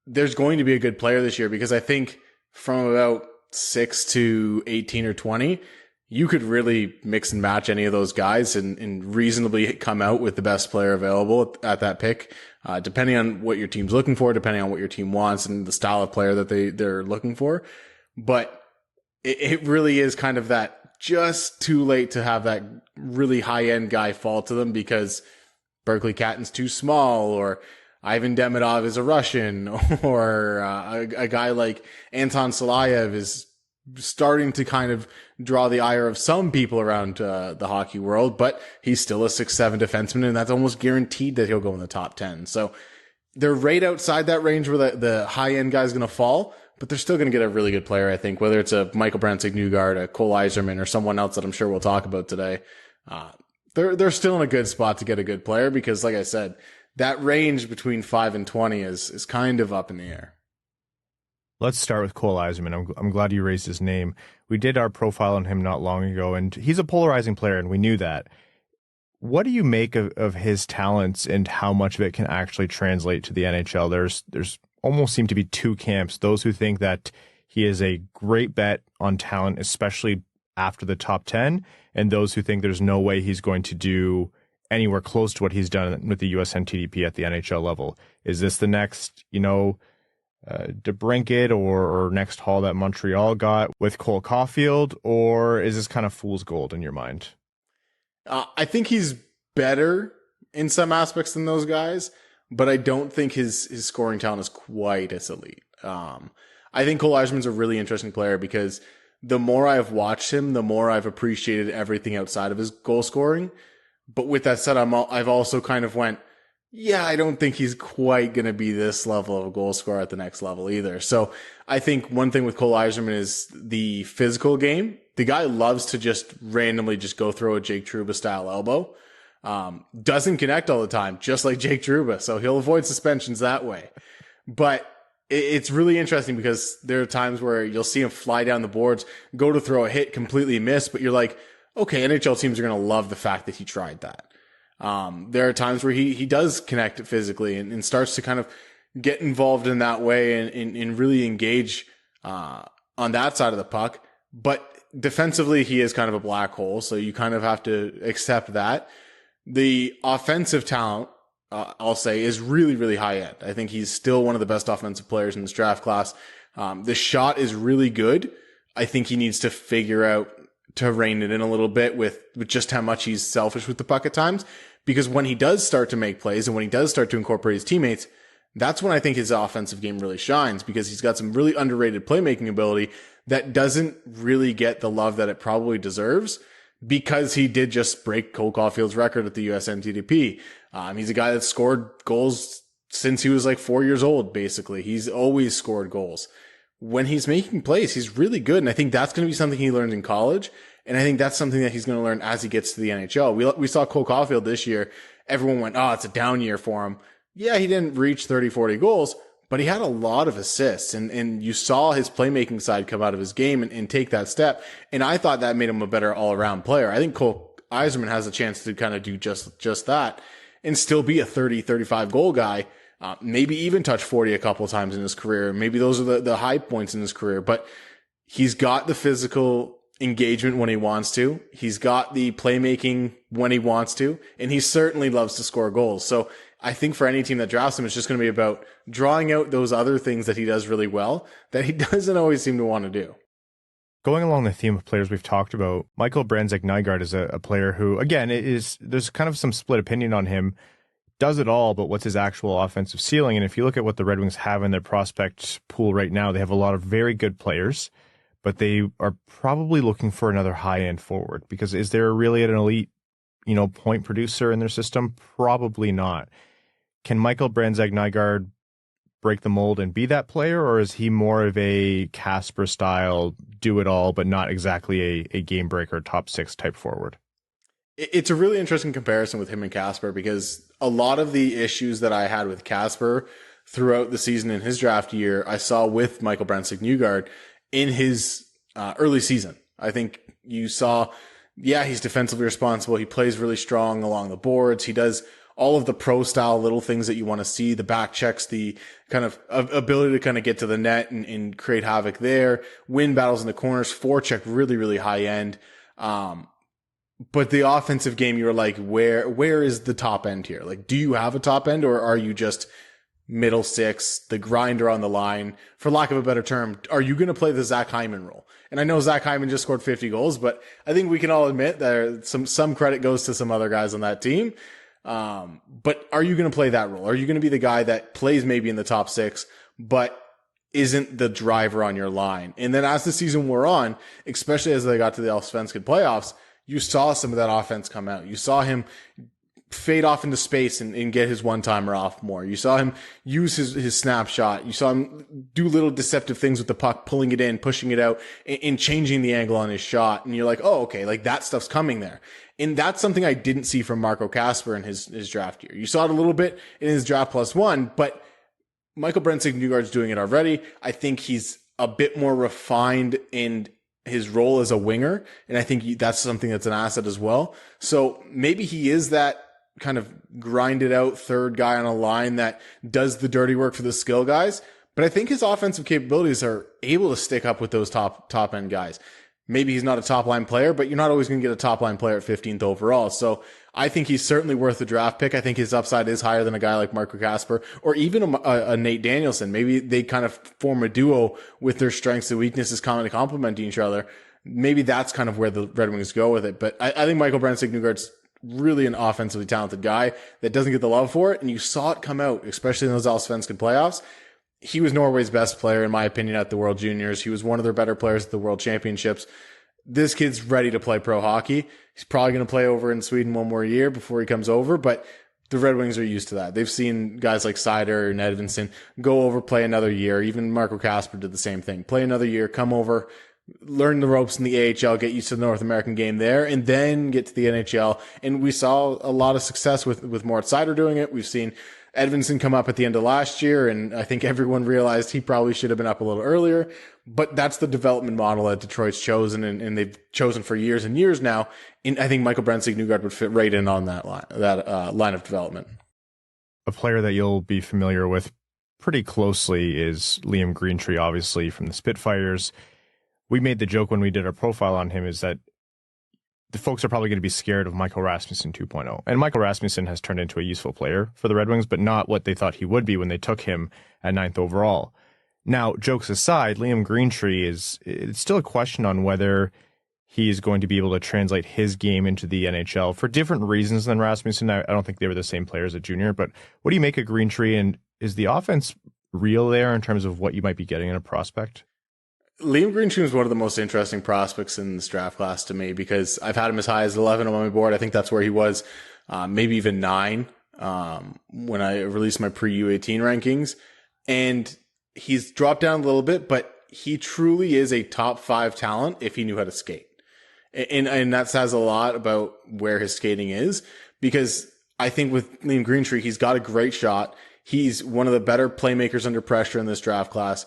there's going to be a good player this year because I think from about 6 to 18 or 20, you could really mix and match any of those guys and reasonably come out with the best player available at that pick, depending on what your team's looking for, depending on what your team wants and the style of player that they're looking for. But it really is kind of that just too late to have that really high-end guy fall to them because Berkeley Catton's too small or Ivan Demidov is a Russian, or a guy like Anton Salayev is starting to kind of draw the ire of some people around the hockey world, but he's still a 6'7" defenseman, and that's almost guaranteed that he'll go in the top 10. So they're right outside that range where the high-end guy's going to fall, but they're still going to get a really good player, I think, whether it's a Michael Brandsegg-Nygard, a Cole Eiserman, or someone else that I'm sure we'll talk about today. They're still in a good spot to get a good player because, like I said, that range between 5 and 20 is kind of up in the air. Let's start with Cole Eiserman. I'm glad you raised his name. We did our profile on him not long ago, and he's a polarizing player, and we knew that. What do you make of his talents and how much of it can actually translate to the NHL? There's almost seem to be two camps. Those who think that he is a great bet on talent, especially after the top 10, and those who think there's no way he's going to do anywhere close to what he's done with the USNTDP at the NHL level. Is this the next, DeBrincat or next haul that Montreal got with Cole Caulfield, or is this kind of fool's gold in your mind? I think he's better in some aspects than those guys, but I don't think his scoring talent is quite as elite. I think Cole Eiserman's a really interesting player because the more I've watched him, the more I've appreciated everything outside of his goal scoring. But with that said, I've also kind of went, yeah, I don't think he's quite going to be this level of a goal scorer at the next level either. So I think one thing with Cole Eiserman is the physical game. The guy loves to just randomly just go throw a Jake Trouba style elbow. Doesn't connect all the time, just like Jake Trouba. So he'll avoid suspensions that way. But it's really interesting because there are times where you'll see him fly down the boards, go to throw a hit, completely miss, but you're like, okay, NHL teams are going to love the fact that he tried that. There are times where he does connect physically and starts to kind of get involved in that way and really engage on that side of the puck. But defensively, he is kind of a black hole, so you kind of have to accept that. The offensive talent, I'll say, is really, really high end. I think he's still one of the best offensive players in this draft class. The shot is really good. I think he needs to figure out to rein it in a little bit with just how much he's selfish with the puck at times. Because when he does start to make plays and when he does start to incorporate his teammates, that's when I think his offensive game really shines because he's got some really underrated playmaking ability that doesn't really get the love that it probably deserves because he did just break Cole Caulfield's record at the USNTDP. He's a guy that scored goals since he was like 4 years old, basically. He's always scored goals. When he's making plays, he's really good. And I think that's going to be something he learned in college. And I think that's something that he's going to learn as he gets to the NHL. We saw Cole Caulfield this year. Everyone went, oh, it's a down year for him. Yeah, he didn't reach 30, 40 goals, but he had a lot of assists. And you saw his playmaking side come out of his game and take that step. And I thought that made him a better all-around player. I think Cole Eiserman has a chance to kind of do just that and still be a 30, 35 goal guy. Maybe even touch 40 a couple of times in his career. Maybe those are the high points in his career, but he's got the physical engagement when he wants to. He's got the playmaking when he wants to, and he certainly loves to score goals. So I think for any team that drafts him, it's just going to be about drawing out those other things that he does really well that he doesn't always seem to want to do. Going along the theme of players we've talked about, Michael Brandsegg-Nygard is a player who, again, there's kind of some split opinion on him. Does it all, but what's his actual offensive ceiling? And if you look at what the Red Wings have in their prospect pool right now, they have a lot of very good players, but they are probably looking for another high-end forward because is there really an elite, point producer in their system? Probably not. Can Michael Brandsegg-Nygard break the mold and be that player, or is he more of a Kasper style, do it all, but not exactly a game breaker, top six type forward? It's a really interesting comparison with him and Kasper because a lot of the issues that I had with Kasper throughout the season in his draft year, I saw with Michael Brandsegg-Nygard in his early season. I think you saw, he's defensively responsible. He plays really strong along the boards. He does all of the pro style little things that you want to see, the back checks, the kind of ability to kind of get to the net and create havoc there, win battles in the corners, forecheck really, really high end. But the offensive game, you were like, where is the top end here? Like, do you have a top end or are you just middle six, the grinder on the line? For lack of a better term, are you going to play the Zach Hyman role? And I know Zach Hyman just scored 50 goals, but I think we can all admit that some credit goes to some other guys on that team. But are you going to play that role? Are you going to be the guy that plays maybe in the top 6, but isn't the driver on your line? And then as the season wore on, especially as they got to the Allsvenskan playoffs, you saw some of that offense come out. You saw him fade off into space and get his one-timer off more. You saw him use his snapshot. You saw him do little deceptive things with the puck, pulling it in, pushing it out, and changing the angle on his shot. And you're like, oh, okay, like that stuff's coming there. And that's something I didn't see from Marco Kasper in his draft year. You saw it a little bit in his draft +1, but Michael Brandsegg-Nygard's doing it already. I think he's a bit more refined in his role as a winger, and I think that's something that's an asset as well. So maybe he is that kind of grinded out third guy on a line that does the dirty work for the skill guys. But I think his offensive capabilities are able to stick up with those top end guys. Maybe he's not a top line player, but you're not always going to get a top line player at 15th overall. So I think he's certainly worth the draft pick. I think his upside is higher than a guy like Marco Kasper or even a Nate Danielson. Maybe they kind of form a duo with their strengths and weaknesses kind of complementing each other. Maybe that's kind of where the Red Wings go with it. But I think Michael Brandsegg-Nygard's really an offensively talented guy that doesn't get the love for it. And you saw it come out, especially in those Allsvenskan playoffs. He was Norway's best player, in my opinion, at the World Juniors. He was one of their better players at the World Championships. This kid's ready to play pro hockey. He's probably going to play over in Sweden one more year before he comes over, but the Red Wings are used to that. They've seen guys like Seider and Edvinsson go over, play another year. Even Marco Kasper did the same thing. Play another year, come over, learn the ropes in the AHL, get used to the North American game there, and then get to the NHL. And we saw a lot of success with Moritz Seider doing it. We've seen Edvinsson come up at the end of last year, and I think everyone realized he probably should have been up a little earlier. But that's the development model that Detroit's chosen, and they've chosen for years and years now. And I think Michael Brandsegg-Nygard would fit right in on that line of development. A player that you'll be familiar with pretty closely is Liam Greentree, obviously from the Spitfires. We made the joke when we did our profile on him is that the folks are probably going to be scared of Michael Rasmussen 2.0. And Michael Rasmussen has turned into a useful player for the Red Wings, but not what they thought he would be when they took him at 9th overall. Now, jokes aside, Liam Greentree it's still a question on whether he's going to be able to translate his game into the NHL for different reasons than Rasmussen. I don't think they were the same players at junior, but what do you make of Greentree, and is the offense real there in terms of what you might be getting in a prospect? Liam Greentree is one of the most interesting prospects in this draft class to me because I've had him as high as 11 on my board. I think that's where he was, maybe even 9 when I released my pre-U18 rankings. And he's dropped down a little bit, but he truly is a top 5 talent if he knew how to skate. And that says a lot about where his skating is, because I think with Liam Greentree, he's got a great shot. He's one of the better playmakers under pressure in this draft class.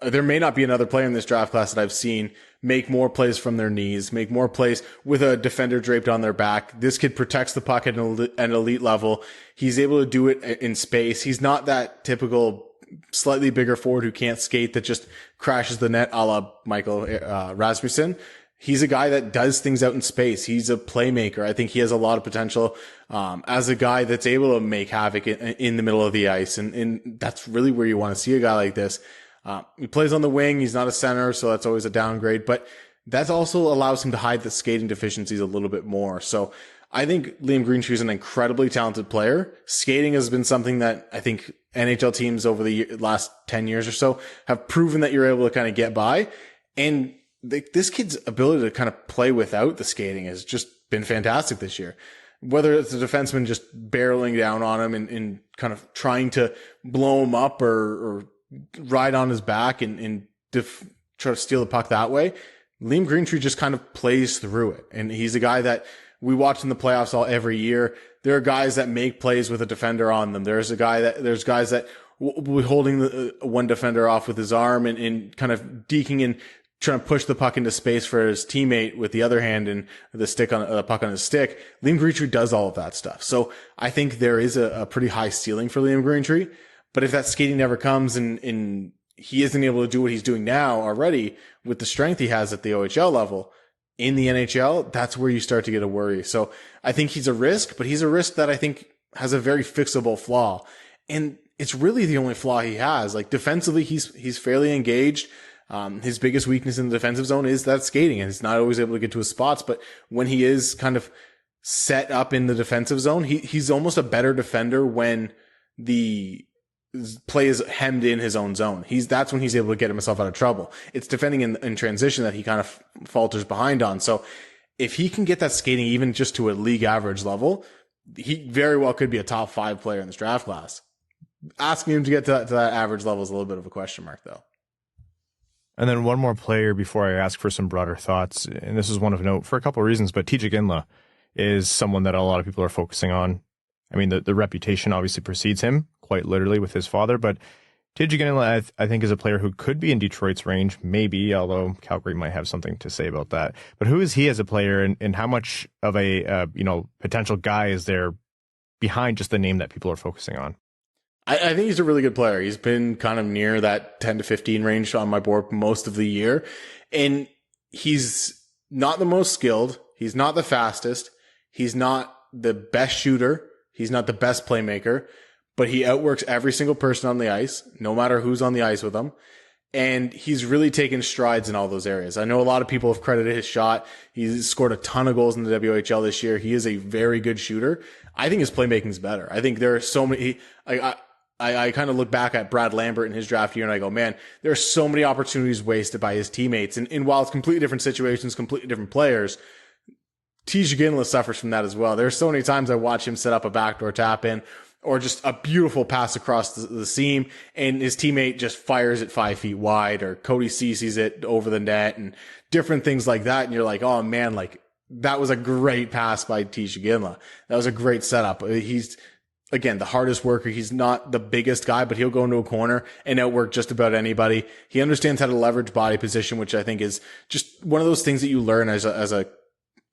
There may not be another player in this draft class that I've seen make more plays from their knees, make more plays with a defender draped on their back. This kid protects the puck at an elite level. He's able to do it in space. He's not that typical slightly bigger forward who can't skate that just crashes the net a la Michael Rasmussen. He's a guy that does things out in space. He's a playmaker. I think he has a lot of potential as a guy that's able to make havoc in the middle of the ice. And that's really where you want to see a guy like this. He plays on the wing. He's not a center, so that's always a downgrade, but that also allows him to hide the skating deficiencies a little bit more. So I think Liam Greentree is an incredibly talented player. Skating has been something that I think NHL teams over the last 10 years or so have proven that you're able to kind of get by. And this kid's ability to kind of play without the skating has just been fantastic this year. Whether it's a defenseman just barreling down on him and kind of trying to blow him up or ride on his back and try to steal the puck that way, Liam Greentree just kind of plays through it. And he's a guy that we watch in the playoffs every year. There are guys that make plays with a defender on them. There's guys that will be holding the one defender off with his arm and kind of deking and trying to push the puck into space for his teammate with the other hand and the puck on his stick. Liam Greentree does all of that stuff. So I think there is a pretty high ceiling for Liam Greentree. But if that skating never comes and he isn't able to do what he's doing now already with the strength he has at the OHL level in the NHL, that's where you start to get a worry. So I think he's a risk, but he's a risk that I think has a very fixable flaw. And it's really the only flaw he has. Like defensively, he's fairly engaged. His biggest weakness in the defensive zone is that skating, and he's not always able to get to his spots. But when he is kind of set up in the defensive zone. He's almost a better defender when the play is hemmed in his own zone. That's when he's able to get himself out of trouble. It's defending in transition that he kind of falters behind on. So if he can get that skating even just to a league average level, he very well could be a top 5 player in this draft class. Asking him to get to that average level is a little bit of a question mark, though. And then one more player before I ask for some broader thoughts, and this is one of note for a couple of reasons, but Tkachuk is someone that a lot of people are focusing on. I mean, the reputation obviously precedes him, quite literally, with his father, but Tkachuk, I think, is a player who could be in Detroit's range, maybe, although Calgary might have something to say about that. But who is he as a player, and how much of a potential guy is there behind just the name that people are focusing on? I think he's a really good player. He's been kind of near that 10 to 15 range on my board most of the year. And he's not the most skilled. He's not the fastest. He's not the best shooter. He's not the best playmaker, but he outworks every single person on the ice, no matter who's on the ice with him. And he's really taken strides in all those areas. I know a lot of people have credited his shot. He's scored a ton of goals in the WHL this year. He is a very good shooter. I think his playmaking is better. I think there are so many, I kind of look back at Brad Lambert in his draft year and I go, man, there are so many opportunities wasted by his teammates. And while it's completely different situations, completely different players, Tkachuk suffers from that as well. There are so many times I watch him set up a backdoor tap in or just a beautiful pass across the seam and his teammate just fires it 5 feet wide, or Cody sees it over the net and different things like that. And you're like, oh man, like that was a great pass by Tkachuk. That was a great setup. He's, again, the hardest worker. He's not the biggest guy, but he'll go into a corner and outwork just about anybody. He understands how to leverage body position, which I think is just one of those things that you learn as a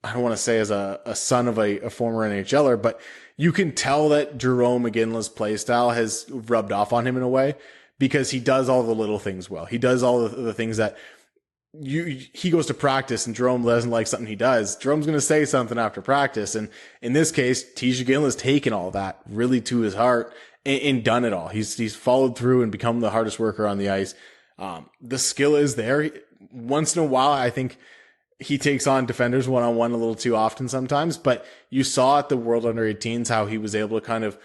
I don't want to say as a son of a former NHLer, but you can tell that Jerome McGinley's play style has rubbed off on him in a way, because he does all the little things well. He does all the things that he goes to practice and Jerome doesn't like something he does. Jerome's going to say something after practice. And in this case, Tkachuk has taken all that really to his heart and done it all. He's followed through and become the hardest worker on the ice. The skill is there. Once in a while, I think he takes on defenders one-on-one a little too often sometimes, but you saw at the World Under 18s how he was able to kind of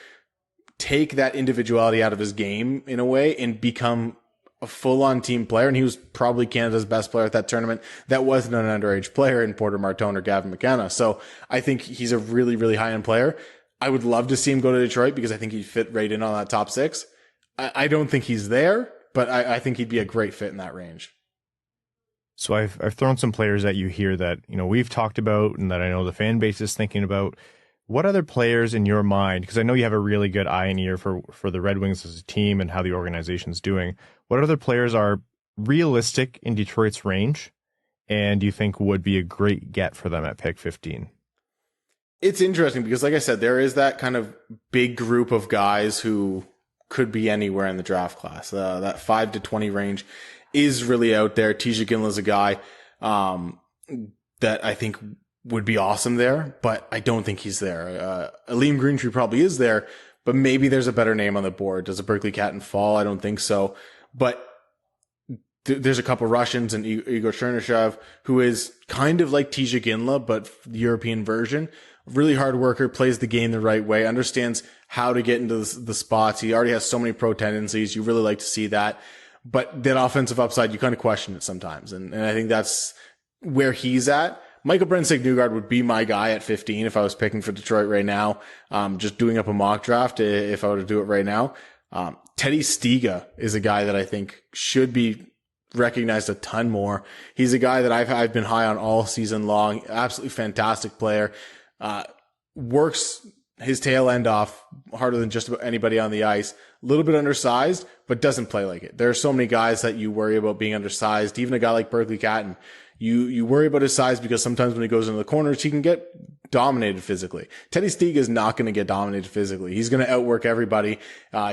take that individuality out of his game in a way and become a full-on team player. And he was probably Canada's best player at that tournament. That wasn't an underage player in Porter Martone or Gavin McKenna. So I think he's a really, really high-end player. I would love to see him go to Detroit because I think he'd fit right in on that top 6. I don't think he's there, but I think he'd be a great fit in that range. So I've thrown some players at you here that, we've talked about and that I know the fan base is thinking about. What other players in your mind, because I know you have a really good eye and ear for the Red Wings as a team and how the organization's doing, what other players are realistic in Detroit's range and do you think would be a great get for them at pick 15? It's interesting because, like I said, there is that kind of big group of guys who could be anywhere in the draft class. That 5 to 20 range is really out there. Tkachuk is a guy that I think would be awesome there, but I don't think he's there. Liam Greentree probably is there, but maybe there's a better name on the board. Does a Berkeley Catton fall? I don't think so. But there's a couple Russians and Igor Chernyshov, who is kind of like Tkachuk, but the European version. Really hard worker, plays the game the right way, understands how to get into the spots. He already has so many pro tendencies. You really like to see that. But that offensive upside, you kind of question it sometimes. And I think that's where he's at. Michael Brandsegg-Nygard would be my guy at 15 if I was picking for Detroit right now. Just doing up a mock draft if I were to do it right now. Teddy Stiga is a guy that I think should be recognized a ton more. He's a guy that I've been high on all season long. Absolutely fantastic player. Works his tail end off harder than just about anybody on the ice. A little bit undersized, but doesn't play like it. There are so many guys that you worry about being undersized. Even a guy like Berkeley Catton, you worry about his size because sometimes when he goes into the corners, he can get dominated physically. Teddy Stiga is not going to get dominated physically. He's going to outwork everybody.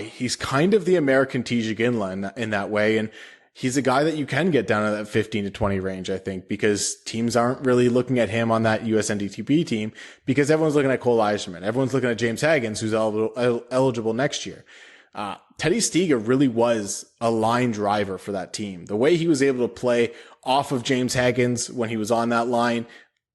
He's kind of the American Tkachuk in that way. And he's a guy that you can get down to that 15 to 20 range, I think, because teams aren't really looking at him on that USNDTP team because everyone's looking at Cole Eiserman. Everyone's looking at James Haggins, who's eligible next year. Teddy Stiga really was a line driver for that team. The way he was able to play off of James Haggins when he was on that line,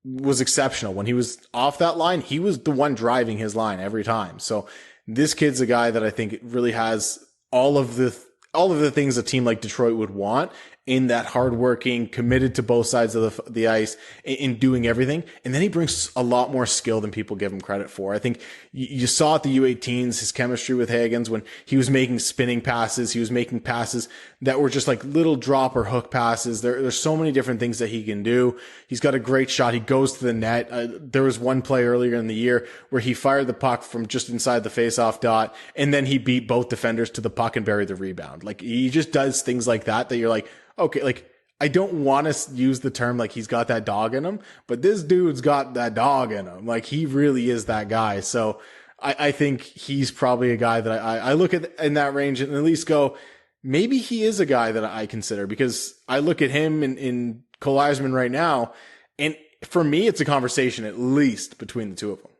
was exceptional. When he was off that line, he was the one driving his line every time. So this kid's a guy that I think really has all of the things a team like Detroit would want, in that hardworking, committed to both sides of the ice, in doing everything. And then he brings a lot more skill than people give him credit for. I think you saw at the U18s his chemistry with Hagens when he was making spinning passes. He was making passes that were just like little drop or hook passes. There's so many different things that he can do. He's got a great shot. He goes to the net. There was one play earlier in the year where he fired the puck from just inside the faceoff dot, and then he beat both defenders to the puck and buried the rebound. Like, he just does things like that you're like, okay, like, I don't want to use the term like he's got that dog in him, but this dude's got that dog in him. Like, he really is that guy. So I think he's probably a guy that I look at in that range and at least go, maybe he is a guy that I consider, because I look at him in Cole Eiserman right now, and for me, it's a conversation at least between the two of them.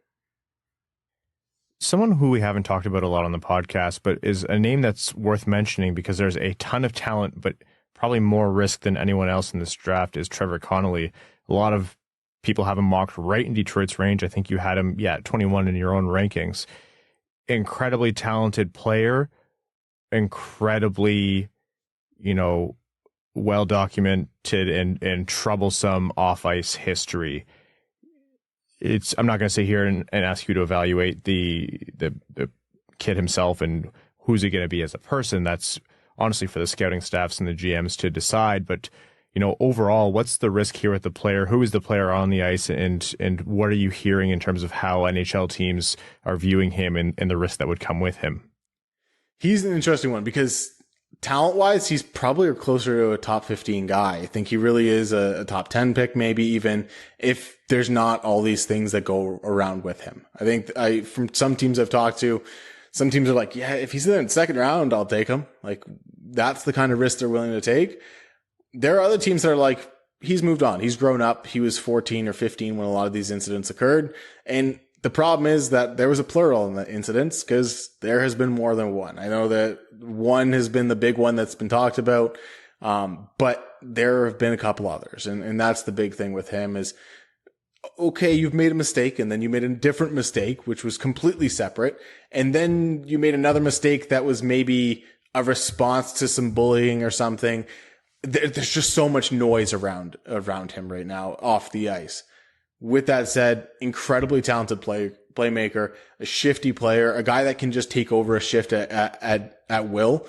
Someone who we haven't talked about a lot on the podcast, but is a name that's worth mentioning because there's a ton of talent, but probably more risk than anyone else in this draft, is Trevor Connolly. A lot of people have him mocked right in Detroit's range. I think you had him, at 21 in your own rankings. Incredibly talented player, incredibly, well documented and troublesome off ice history. I'm not going to sit here and ask you to evaluate the kid himself and who's he going to be as a person. That's honestly for the scouting staffs and the GMs to decide. But, overall, what's the risk here with the player? Who is the player on the ice? And what are you hearing in terms of how NHL teams are viewing him and the risk that would come with him? He's an interesting one because talent-wise, he's probably closer to a top 15 guy. I think he really is a top 10 pick, maybe even, if there's not all these things that go around with him. I think from some teams I've talked to, some teams are like, yeah, if he's in the second round, I'll take him. Like, that's the kind of risk they're willing to take. There are other teams that are like, he's moved on. He's grown up. He was 14 or 15 when a lot of these incidents occurred. And the problem is that there was a plural in the incidents because there has been more than one. I know that one has been the big one that's been talked about. But there have been a couple others. And that's the big thing with him is, okay, you've made a mistake and then you made a different mistake, which was completely separate. And then you made another mistake that was maybe a response to some bullying or something. There's just so much noise around him right now off the ice. With that said, incredibly talented playmaker, a shifty player, a guy that can just take over a shift at will.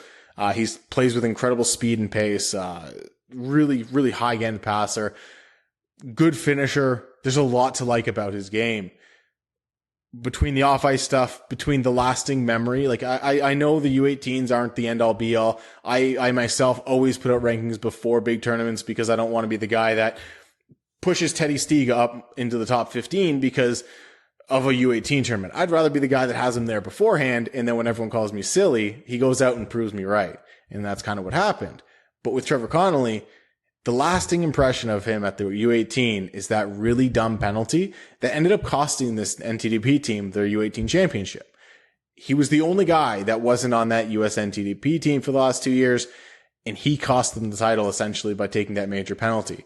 He plays with incredible speed and pace, really, really high end passer, good finisher. There's a lot to like about his game. Between the off-ice stuff, between the lasting memory, like I know the U18s aren't the end-all be-all. I myself always put out rankings before big tournaments because I don't want to be the guy that pushes Teddy Stiga up into the top 15 because of a U18 tournament. I'd rather be the guy that has him there beforehand, and then when everyone calls me silly, he goes out and proves me right. And that's kind of what happened. But with Trevor Connolly, the lasting impression of him at the U18 is that really dumb penalty that ended up costing this NTDP team their U18 championship. He was the only guy that wasn't on that US NTDP team for the last 2 years, and he cost them the title essentially by taking that major penalty.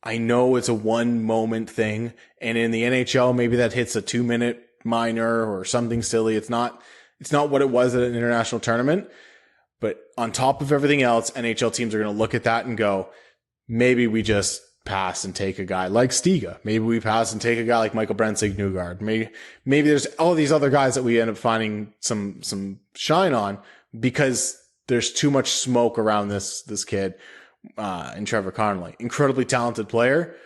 I know it's a one moment thing, and in the NHL, maybe that hits a 2-minute minor or something silly. It's not what it was at an international tournament, but on top of everything else, NHL teams are going to look at that and go, maybe we just pass and take a guy like Stiga. Maybe we pass and take a guy like Michael Brandsegg-Nygard. Maybe there's all these other guys that we end up finding some shine on because there's too much smoke around this kid, and Trevor Connolly. Incredibly talented player.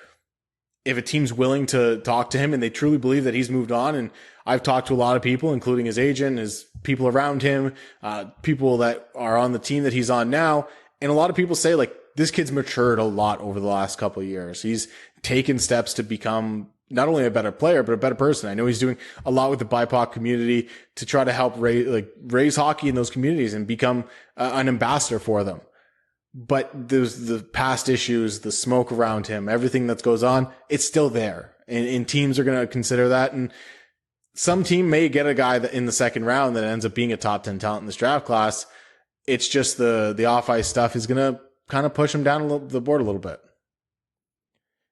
If a team's willing to talk to him and they truly believe that he's moved on, and I've talked to a lot of people, including his agent, his people around him, people that are on the team that he's on now, and a lot of people say, like, this kid's matured a lot over the last couple of years. He's taken steps to become not only a better player, but a better person. I know he's doing a lot with the BIPOC community to try to help raise hockey in those communities and become an ambassador for them. But there's the past issues, the smoke around him, everything that goes on, it's still there. And teams are going to consider that. And some team may get a guy that in the second round that ends up being a top 10 talent in this draft class. It's just the off-ice stuff is going to kind of push him down the board a little bit.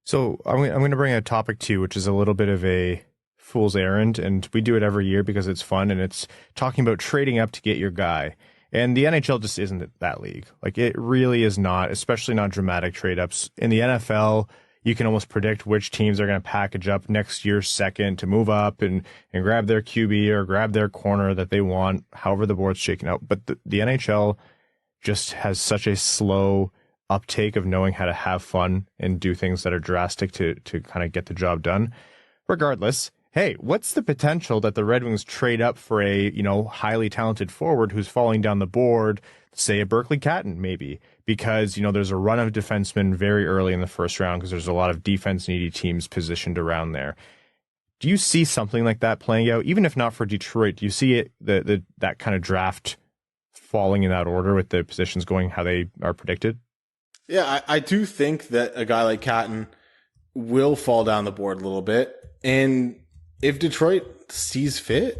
So I'm going to bring a topic to you, which is a little bit of a fool's errand, and we do it every year because it's fun, and it's talking about trading up to get your guy. And the NHL just isn't that league. Like, it really is not, especially not dramatic trade ups. In the NFL, you can almost predict which teams are going to package up next year's second to move up and grab their QB or grab their corner that they want, however the board's shaken out. But the NHL just has such a slow uptake of knowing how to have fun and do things that are drastic to kind of get the job done. Regardless, hey, what's the potential that the Red Wings trade up for a, highly talented forward who's falling down the board, say a Berkeley Catton maybe, because, there's a run of defensemen very early in the first round because there's a lot of defense-needy teams positioned around there. Do you see something like that playing out, even if not for Detroit? Do you see it that kind of draft falling in that order with the positions going how they are predicted? Yeah, I do think that a guy like Catton will fall down the board a little bit. And if Detroit sees fit,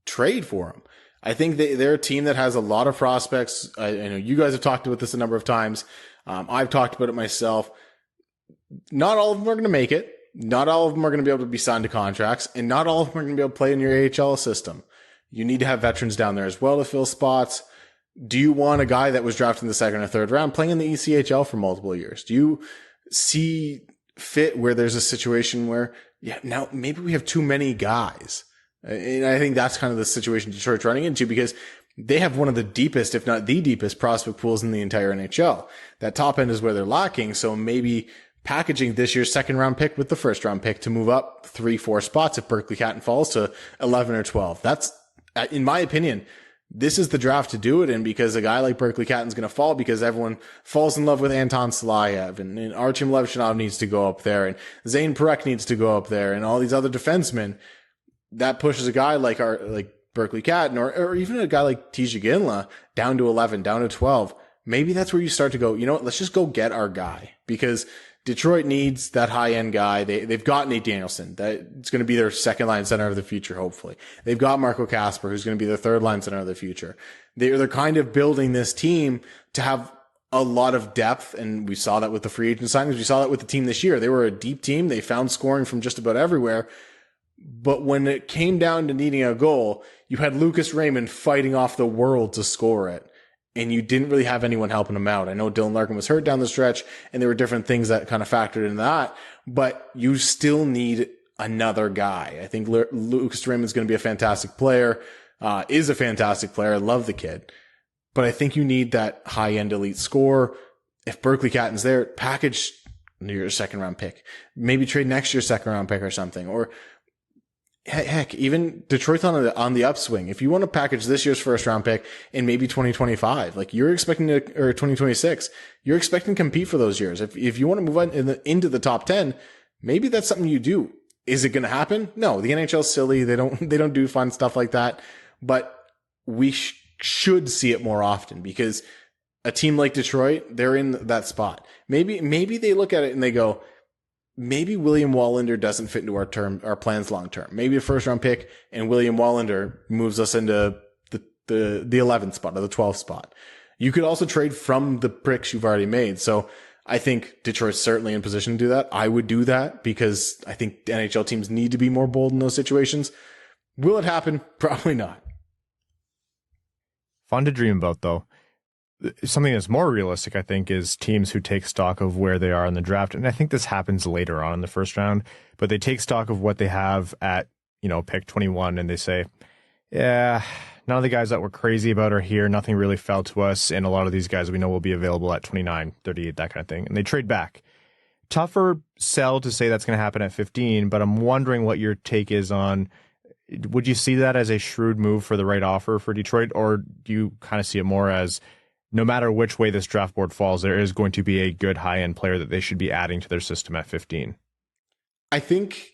trade for him. I think they're a team that has a lot of prospects. I know you guys have talked about this a number of times. I've talked about it myself. Not all of them are going to make it. Not all of them are going to be able to be signed to contracts. And not all of them are going to be able to play in your AHL system. You need to have veterans down there as well to fill spots. Do you want a guy that was drafted in the second or third round playing in the ECHL for multiple years? Do you see fit where there's a situation where, now maybe we have too many guys? And I think that's kind of the situation Detroit's running into because they have one of the deepest, if not the deepest prospect pools in the entire NHL. That top end is where they're lacking. So maybe packaging this year's second round pick with the first round pick to move up 3-4 spots if Berkeley Catton falls to 11 or 12. That's, in my opinion, this is the draft to do it in because a guy like Berkeley Catton's going to fall because everyone falls in love with Anton Salayev and Artem Levchinov needs to go up there and Zane Parekh needs to go up there and all these other defensemen. That pushes a guy like Berkeley Catton or even a guy like Tisha Ginla down to 11, down to 12. Maybe that's where you start to go, let's just go get our guy because Detroit needs that high-end guy. They've got Nate Danielson. That's going to be their second-line center of the future, hopefully. They've got Marco Kasper, who's going to be their third-line center of the future. They're kind of building this team to have a lot of depth, and we saw that with the free agent signings. We saw that with the team this year. They were a deep team. They found scoring from just about everywhere. But when it came down to needing a goal, you had Lucas Raymond fighting off the world to score it. And you didn't really have anyone helping him out. I know Dylan Larkin was hurt down the stretch, and there were different things that kind of factored into that, but you still need another guy. I think Lucas Raymond's going to be a fantastic player, is a fantastic player. I love the kid, but I think you need that high-end elite scorer. If Berkeley Catton's there, package your second round pick, maybe trade next year's second round pick or something, or heck, even Detroit's on the upswing. If you want to package this year's first round pick and maybe 2025, like you're expecting or 2026, you're expecting to compete for those years. If you want to move on into the top 10, maybe that's something you do. Is it going to happen? No, the NHL's silly. They don't do fun stuff like that, but we should see it more often because a team like Detroit, they're in that spot. Maybe they look at it and they go, maybe William Wallander doesn't fit into our plans long term. Maybe a first round pick and William Wallander moves us into the 11th spot or the 12th spot. You could also trade from the picks you've already made. So I think Detroit's certainly in position to do that. I would do that because I think NHL teams need to be more bold in those situations. Will it happen? Probably not. Fun to dream about, though. Something that's more realistic, I think, is teams who take stock of where they are in the draft. And I think this happens later on in the first round, but they take stock of what they have at, pick 21 and they say, yeah, none of the guys that we're crazy about are here. Nothing really fell to us. And a lot of these guys we know will be available at 29, 38, that kind of thing. And they trade back. Tougher sell to say that's going to happen at 15, but I'm wondering what your take is on, would you see that as a shrewd move for the right offer for Detroit? Or do you kind of see it more as, no matter which way this draft board falls, there is going to be a good high-end player that they should be adding to their system at 15? I think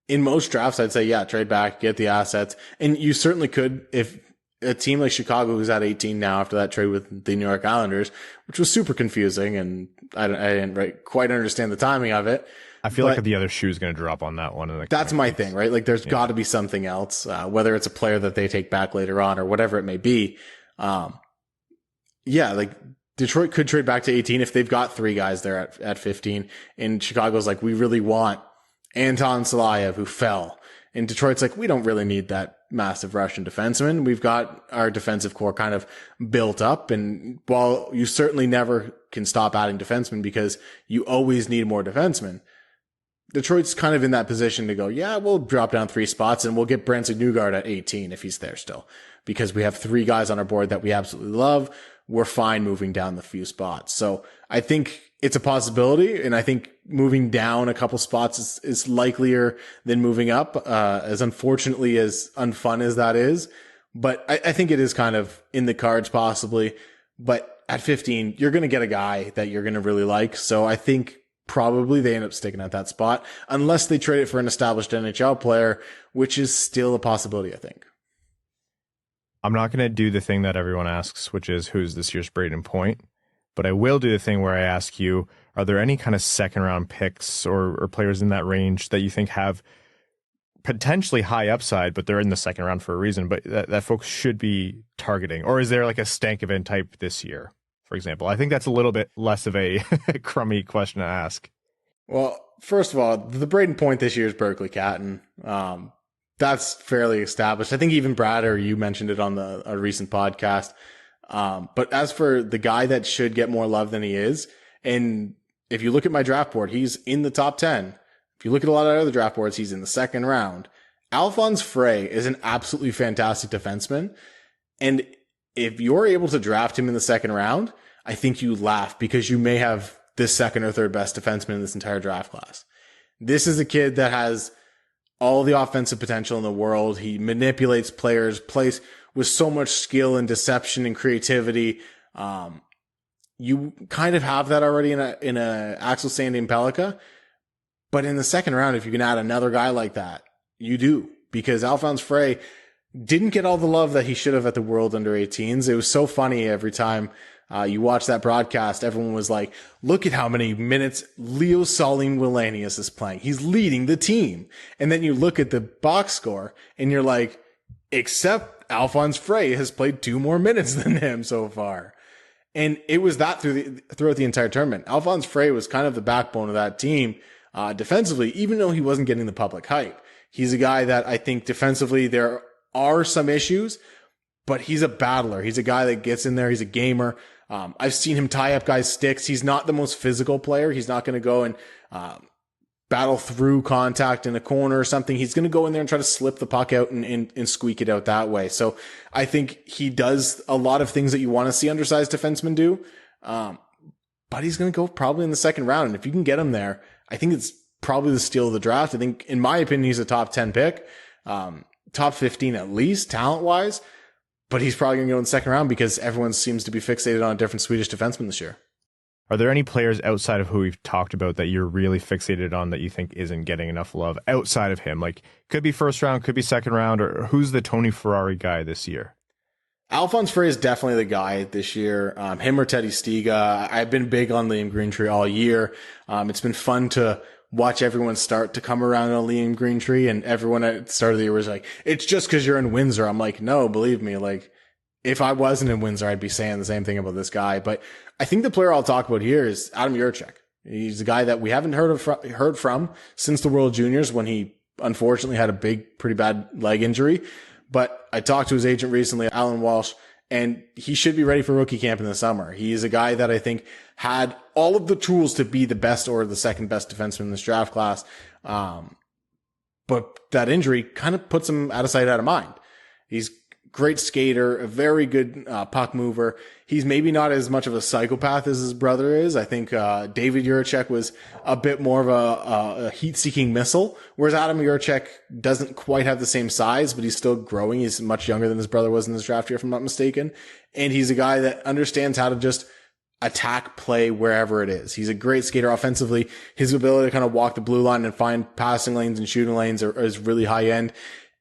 in most drafts, I'd say, yeah, trade back, get the assets. And you certainly could if a team like Chicago, who's at 18 now after that trade with the New York Islanders, which was super confusing, and I didn't quite understand the timing of it. I feel like the other shoe is going to drop on that one. That's my thing, right? Like there's got to be something else, whether it's a player that they take back later on or whatever it may be. Yeah, like Detroit could trade back to 18 if they've got 3 guys there at 15. And Chicago's like, we really want Anton Salayev, who fell. And Detroit's like, we don't really need that massive Russian defenseman. We've got our defensive core kind of built up. And while you certainly never can stop adding defensemen because you always need more defensemen, Detroit's kind of in that position to go, yeah, we'll drop down 3 spots and we'll get Brandsegg-Nygard at 18 if he's there still, because we have 3 guys on our board that we absolutely love. We're fine moving down the few spots. So I think it's a possibility. And I think moving down a couple spots is likelier than moving up, as unfortunately as unfun as that is. But I think it is kind of in the cards possibly. But at 15, you're going to get a guy that you're going to really like. So I think probably they end up sticking at that spot unless they trade it for an established NHL player, which is still a possibility, I think. I'm not going to do the thing that everyone asks, which is who's this year's Braden Point, but I will do the thing where I ask you, are there any kind of second round picks or players in that range that you think have potentially high upside, but they're in the second round for a reason, but that folks should be targeting? Or is there like a Stankoven type this year, for example? I think that's a little bit less of a crummy question to ask. Well, first of all, the Braden Point this year is Berkeley Catton. That's fairly established. I think even Brad or you mentioned it on a recent podcast. But as for the guy that should get more love than he is, and if you look at my draft board, he's in the top 10. If you look at a lot of other draft boards, he's in the second round. Alphonse Frey is an absolutely fantastic defenseman. And if you're able to draft him in the second round, I think you laugh because you may have the second or third best defenseman in this entire draft class. This is a kid that has all the offensive potential in the world. He manipulates players, plays with so much skill and deception and creativity. You kind of have that already in a Axel Sandin-Pellikka. But in the second round, if you can add another guy like that, you do. Because Alphonse Frey didn't get all the love that he should have at the World Under-18s. It was so funny every time you watch that broadcast. Everyone was like, look at how many minutes Leo Salim Wallenius is playing. He's leading the team. And then you look at the box score and you're like, except Alphonse Frey has played 2 more minutes than him so far. And it was that throughout the entire tournament. Alphonse Frey was kind of the backbone of that team defensively, even though he wasn't getting the public hype. He's a guy that I think defensively there are some issues, but he's a battler. He's a guy that gets in there. He's a gamer. I've seen him tie up guys' sticks. He's not the most physical player. He's not going to go and battle through contact in a corner or something. He's going to go in there and try to slip the puck out and squeak it out that way. So I think he does a lot of things that you want to see undersized defensemen do. But he's going to go probably in the second round. And if you can get him there, I think it's probably the steal of the draft. I think, in my opinion, he's a top 10 pick, top 15 at least, talent-wise. But he's probably going to go in the second round because everyone seems to be fixated on a different Swedish defenseman this year. Are there any players outside of who we've talked about that you're really fixated on that you think isn't getting enough love outside of him? Like, could be first round, could be second round, or who's the Tony Ferrari guy this year? Alphonse Frey is definitely the guy this year. Him or Teddy Stiga. I've been big on Liam Greentree all year. It's been fun to watch everyone start to come around on Liam Greentree, and everyone at the start of the year was like, it's just because you're in Windsor. I'm like, no, believe me, like, if I wasn't in Windsor, I'd be saying the same thing about this guy. But I think the player I'll talk about here is Adam Juracek. He's a guy that we haven't heard from since the World Juniors, when he unfortunately had a pretty bad leg injury. But I talked to his agent recently, Alan Walsh, and he should be ready for rookie camp in the summer. He's a guy that I think had all of the tools to be the best or the second best defenseman in this draft class. But that injury kind of puts him out of sight, out of mind. He's great skater, a very good puck mover. He's maybe not as much of a psychopath as his brother is. I think David Juracek was a bit more of a heat-seeking missile, whereas Adam Juracek doesn't quite have the same size, but he's still growing. He's much younger than his brother was in this draft year, if I'm not mistaken. And he's a guy that understands how to just attack play wherever it is. He's a great skater offensively. His ability to kind of walk the blue line and find passing lanes and shooting lanes is really high end.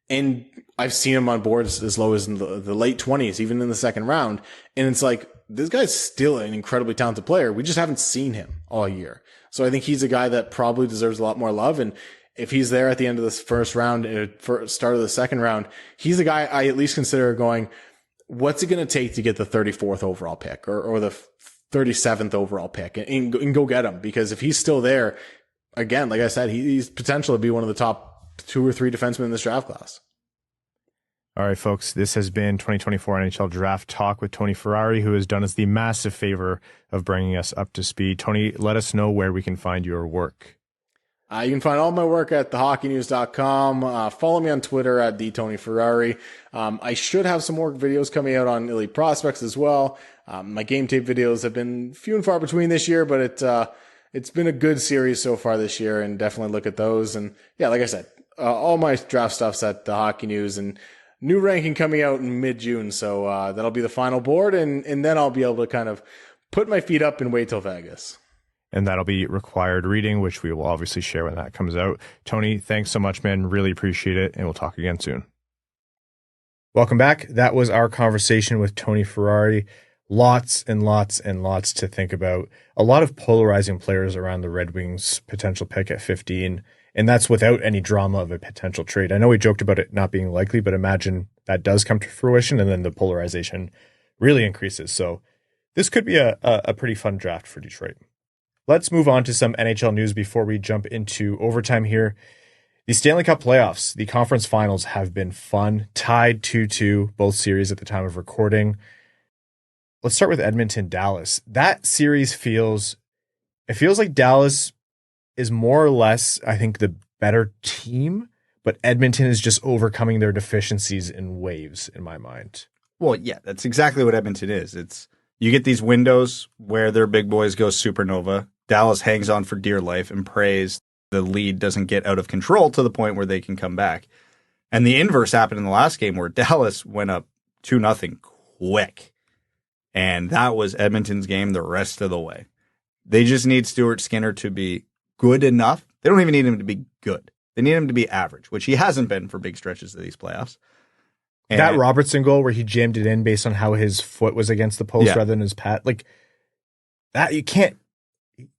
And I've seen him on boards as low as in the late 20s, even in the second round. And it's like, this guy's still an incredibly talented player. We just haven't seen him all year. So I think he's a guy that probably deserves a lot more love. And if he's there at the end of this first round, start of the second round, he's a guy I at least consider going, what's it going to take to get the 34th overall pick or the 37th overall pick and go get him, because if he's still there, again, like I said, he's potential to be one of the top 2 or 3 defensemen in this draft class. All right, folks, this has been 2024 NHL Draft Talk with Tony Ferrari, who has done us the massive favor of bringing us up to speed. Tony, let us know where we can find your work. You can find all my work at thehockeynews.com. Follow me on Twitter at @TonyFerrari. I should have some more videos coming out on elite prospects as well. My game tape videos have been few and far between this year, but it's been a good series so far this year, and definitely look at those. And yeah, like I said, all my draft stuff's at the Hockey News, and new ranking coming out in mid-June. So that'll be the final board, and then I'll be able to kind of put my feet up and wait till Vegas. And that'll be required reading, which we will obviously share when that comes out. Tony, thanks so much, man. Really appreciate it, and we'll talk again soon. Welcome back. That was our conversation with Tony Ferrari. Lots and lots and lots to think about. A lot of polarizing players around the Red Wings' potential pick at 15, and that's without any drama of a potential trade. I know we joked about it not being likely, but imagine that does come to fruition, and then the polarization really increases. So this could be a pretty fun draft for Detroit. Let's move on to some NHL news before we jump into overtime here. The Stanley Cup playoffs, the conference finals, have been fun. Tied 2-2, both series at the time of recording. Let's start with Edmonton-Dallas. That series feels like Dallas is more or less, I think, the better team, but Edmonton is just overcoming their deficiencies in waves, in my mind. Well, yeah, that's exactly what Edmonton is. You get these windows where their big boys go supernova. Dallas hangs on for dear life and prays the lead doesn't get out of control to the point where they can come back. And the inverse happened in the last game where Dallas went up 2-0 quick. And that was Edmonton's game the rest of the way. They just need Stuart Skinner to be good enough. They don't even need him to be good. They need him to be average, which he hasn't been for big stretches of these playoffs. And that Robertson goal where he jammed it in based on how his foot was against the post rather than his pad, like that, you can't.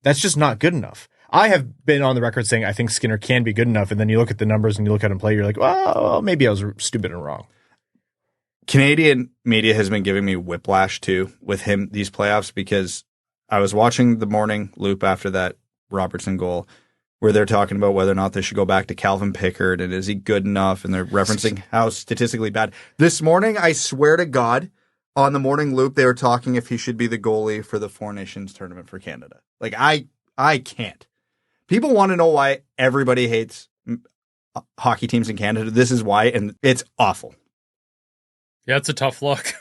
That's just not good enough. I have been on the record saying I think Skinner can be good enough, and then you look at the numbers and you look at him play, you're like, well, maybe I was stupid and wrong. Canadian media has been giving me whiplash too with him these playoffs, because I was watching the morning loop after that Robertson goal where they're talking about whether or not they should go back to Calvin Pickard and is he good enough, and they're referencing how statistically bad. This morning, I swear to God, on the morning loop, they were talking if he should be the goalie for the Four Nations tournament for Canada. Like, I can't. People want to know why everybody hates hockey teams in Canada. This is why, and it's awful. Yeah, it's a tough look.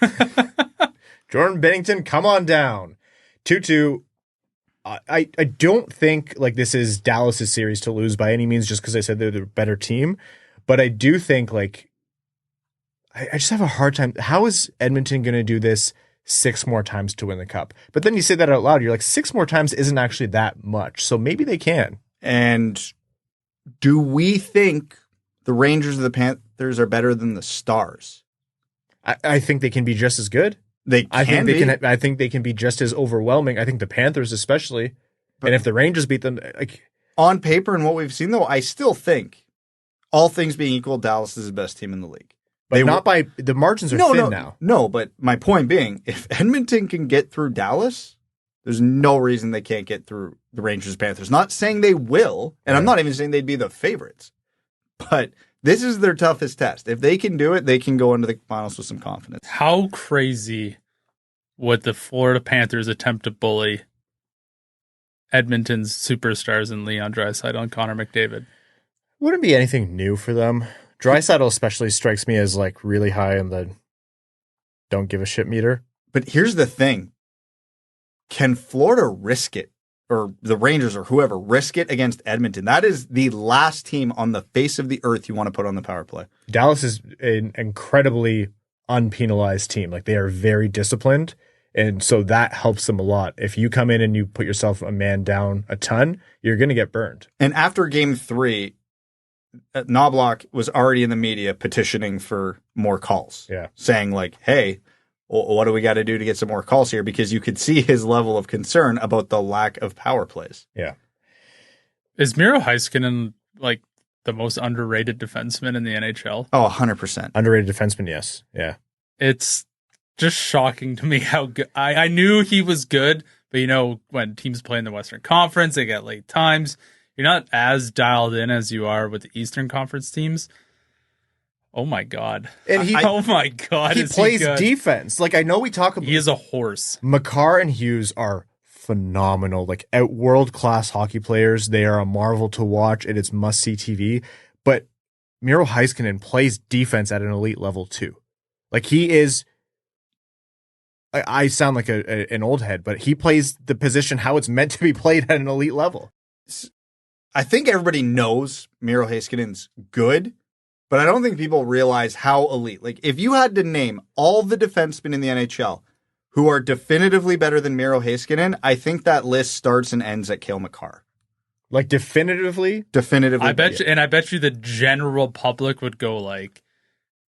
Jordan Bennington, come on down. 2-2. I don't think like this is Dallas's series to lose by any means, just because I said they're the better team. But I do think like I just have a hard time. How is Edmonton going to do this 6 more times to win the cup? But then you say that out loud, you're like, 6 more times isn't actually that much. So maybe they can. And do we think the Rangers or the Panthers are better than the Stars? I think they can be just as good. I think they can be just as overwhelming. I think the Panthers especially. And if the Rangers beat them, like on paper and what we've seen, though, I still think, all things being equal, Dallas is the best team in the league. But not by the margins are thin now. No, but my point being, if Edmonton can get through Dallas, there's no reason they can't get through the Rangers Panthers. Not saying they will, and I'm not even saying they'd be the favorites. But this is their toughest test. If they can do it, they can go into the finals with some confidence. How crazy would the Florida Panthers attempt to bully Edmonton's superstars in Leon Draisaitl and Connor McDavid? Wouldn't be anything new for them. Draisaitl especially strikes me as like really high on the don't give a shit meter. But here's the thing. Can Florida risk it, or the Rangers or whoever risk it against Edmonton? That is the last team on the face of the earth you want to put on the power play. Dallas is an incredibly unpenalized team. Like they are very disciplined. And so that helps them a lot. If you come in and you put yourself a man down a ton, you're going to get burned. And after game 3, Knobloch was already in the media petitioning for more calls. Yeah. Saying like, hey, what do we got to do to get some more calls here? Because you could see his level of concern about the lack of power plays. Yeah. Is Miro Heiskanen like the most underrated defenseman in the NHL? Oh, 100%. Underrated defenseman, yes. Yeah. It's just shocking to me how good. I knew he was good, But when teams play in the Western Conference, they get late times. You're not as dialed in as you are with the Eastern Conference teams. Oh my God. And oh my God. He plays defense. Like, I know we talk about. He is a horse. Makar and Hughes are phenomenal, like out world-class hockey players. They are a marvel to watch, and it's must-see TV. But Miro Heiskanen plays defense at an elite level too. Like, he is. I sound like an old head, but he plays the position how it's meant to be played at an elite level. I think everybody knows Miro Heiskanen's good, but I don't think people realize how elite. Like, if you had to name all the defensemen in the NHL who are definitively better than Miro Heiskanen, I think that list starts and ends at Cale Makar. Like, definitively? Definitively. I bet you the general public would go like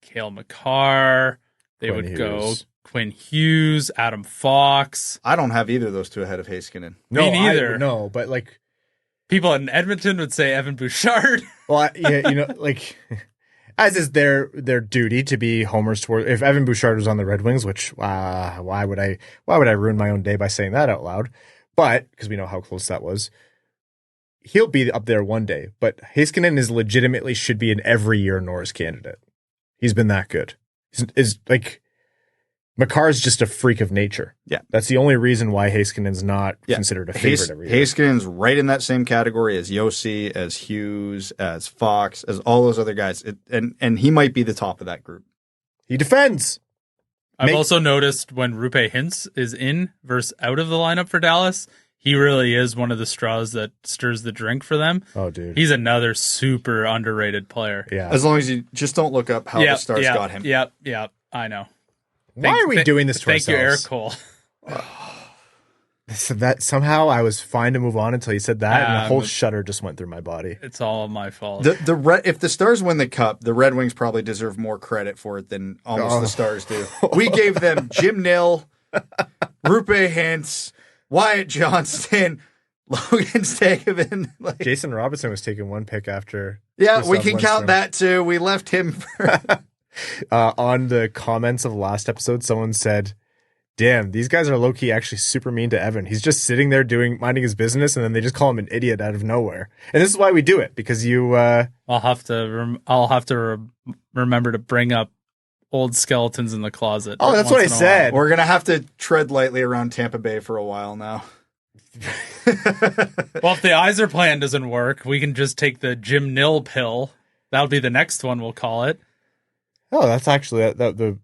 Cale Makar. They would go Quinn Hughes, Adam Fox. I don't have either of those two ahead of Heiskanen. Me neither. No, but like, people in Edmonton would say Evan Bouchard. Well, yeah, like, as is their duty to be homers toward. If Evan Bouchard was on the Red Wings, which why would I ruin my own day by saying that out loud? But because we know how close that was, he'll be up there one day. But Heiskanen is legitimately should be an every year Norris candidate. He's been that good. Is like. Makar's just a freak of nature. Yeah. That's the only reason why Heiskanen's not considered a favorite every year. Heiskanen's right in that same category as Yossi, as Hughes, as Fox, as all those other guys. And he might be the top of that group. He defends. I've also noticed when Rupe Hintz is in versus out of the lineup for Dallas, he really is one of the straws that stirs the drink for them. Oh, dude. He's another super underrated player. Yeah. As long as you just don't look up how the Stars got him. Yep, I know. Why are we doing this to ourselves? Thank you, Eric Cole. So that somehow I was fine to move on until you said that, and the whole shudder just went through my body. It's all my fault. If the Stars win the Cup, the Red Wings probably deserve more credit for it than almost the Stars do. We gave them Jim Nill, Rupe Hintz, Wyatt Johnston, Logan Stankoven. Jason Robertson was taking one pick after. Yeah, we can count that too. We left him for... On the comments of the last episode, someone said, damn, these guys are low-key actually super mean to Evan. He's just sitting there minding his business, and then they just call him an idiot out of nowhere. And this is why we do it, because you... I'll have to remember to bring up old skeletons in the closet. Oh, that's what I said. We're going to have to tread lightly around Tampa Bay for a while now. Well, if the Yzer plan doesn't work, we can just take the Jim Nill pill. That'll be the next one, we'll call it. Oh, that's actually the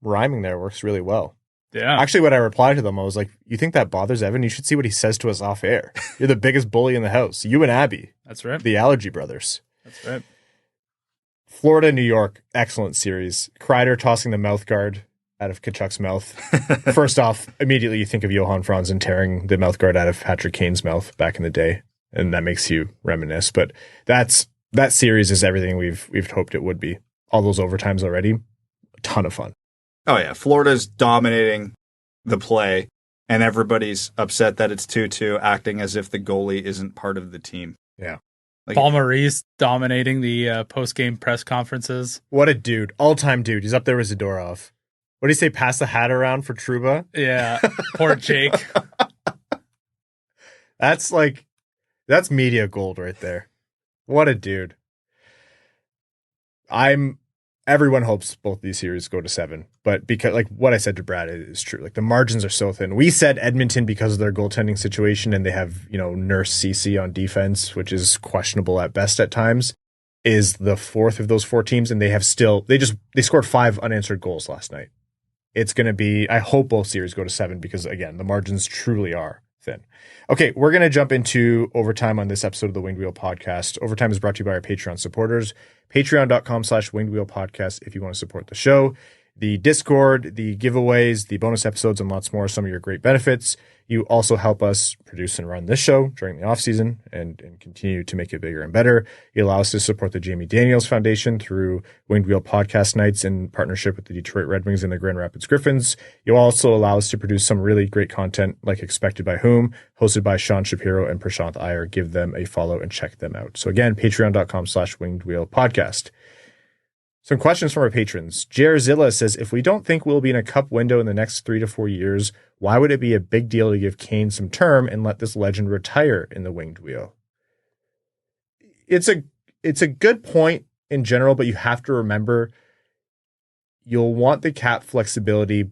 rhyming there works really well. Yeah. Actually, when I replied to them, I was like, you think that bothers Evan? You should see what he says to us off air. You're the biggest bully in the house. You and Abby. That's right. The Allergy Brothers. That's right. Florida, New York, excellent series. Kreider tossing the mouth guard out of Tkachuk's mouth. First off, immediately you think of Johan Franzen tearing the mouth guard out of Patrick Kane's mouth back in the day, and that makes you reminisce. But that series is everything we've hoped it would be. All those overtimes already, a ton of fun. Oh, yeah. Florida's dominating the play, and everybody's upset that it's 2-2, acting as if the goalie isn't part of the team. Yeah. Paul Maurice dominating the post-game press conferences. What a dude. All-time dude. He's up there with Zadorov. What do you say, pass the hat around for Trouba? Yeah. Poor Jake. That's media gold right there. What a dude. Everyone hopes both these series go to 7, but because like what I said to Brad is true. Like the margins are so thin. We said Edmonton because of their goaltending situation, and they have, Nurse CC on defense, which is questionable at best at times, is the fourth of those 4 teams, and they scored 5 unanswered goals last night. It's going to be, I hope both series go to 7 because again, the margins truly are thin. Okay, we're going to jump into overtime on this episode of the Winged Wheel Podcast. Overtime is brought to you by our Patreon supporters. Patreon.com/wingedwheelpodcast if you want to support the show. The Discord, the giveaways, the bonus episodes, and lots more, some of your great benefits. You also help us produce and run this show during the off season and continue to make it bigger and better. You allow us to support the Jamie Daniels Foundation through Winged Wheel Podcast Nights in partnership with the Detroit Red Wings and the Grand Rapids Griffins. You also allow us to produce some really great content like Expected by Whom, hosted by Sean Shapiro and Prashanth Iyer. Give them a follow and check them out. So again, patreon.com/wingedwheelpodcast. Some questions from our patrons. Jarzilla says, if we don't think we'll be in a cup window in the next 3 to 4 years, why would it be a big deal to give Kane some term and let this legend retire in the winged wheel? It's a good point in general, but you have to remember you'll want the cap flexibility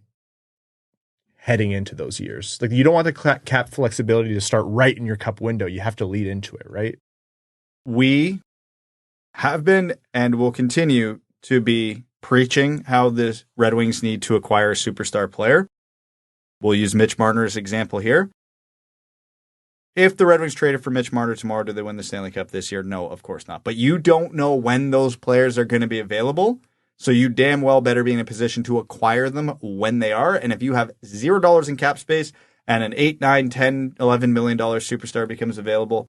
heading into those years. Like, you don't want the cap flexibility to start right in your cup window. You have to lead into it, right? We have been and will continue to be preaching how the Red Wings need to acquire a superstar player. We'll use Mitch Marner's example here. If the Red Wings traded for Mitch Marner tomorrow, do they win the Stanley Cup this year? No, of course not. But you don't know when those players are going to be available, so you damn well better be in a position to acquire them when they are. And if you have $0 in cap space and an $8, $9, $10, $11 million superstar becomes available,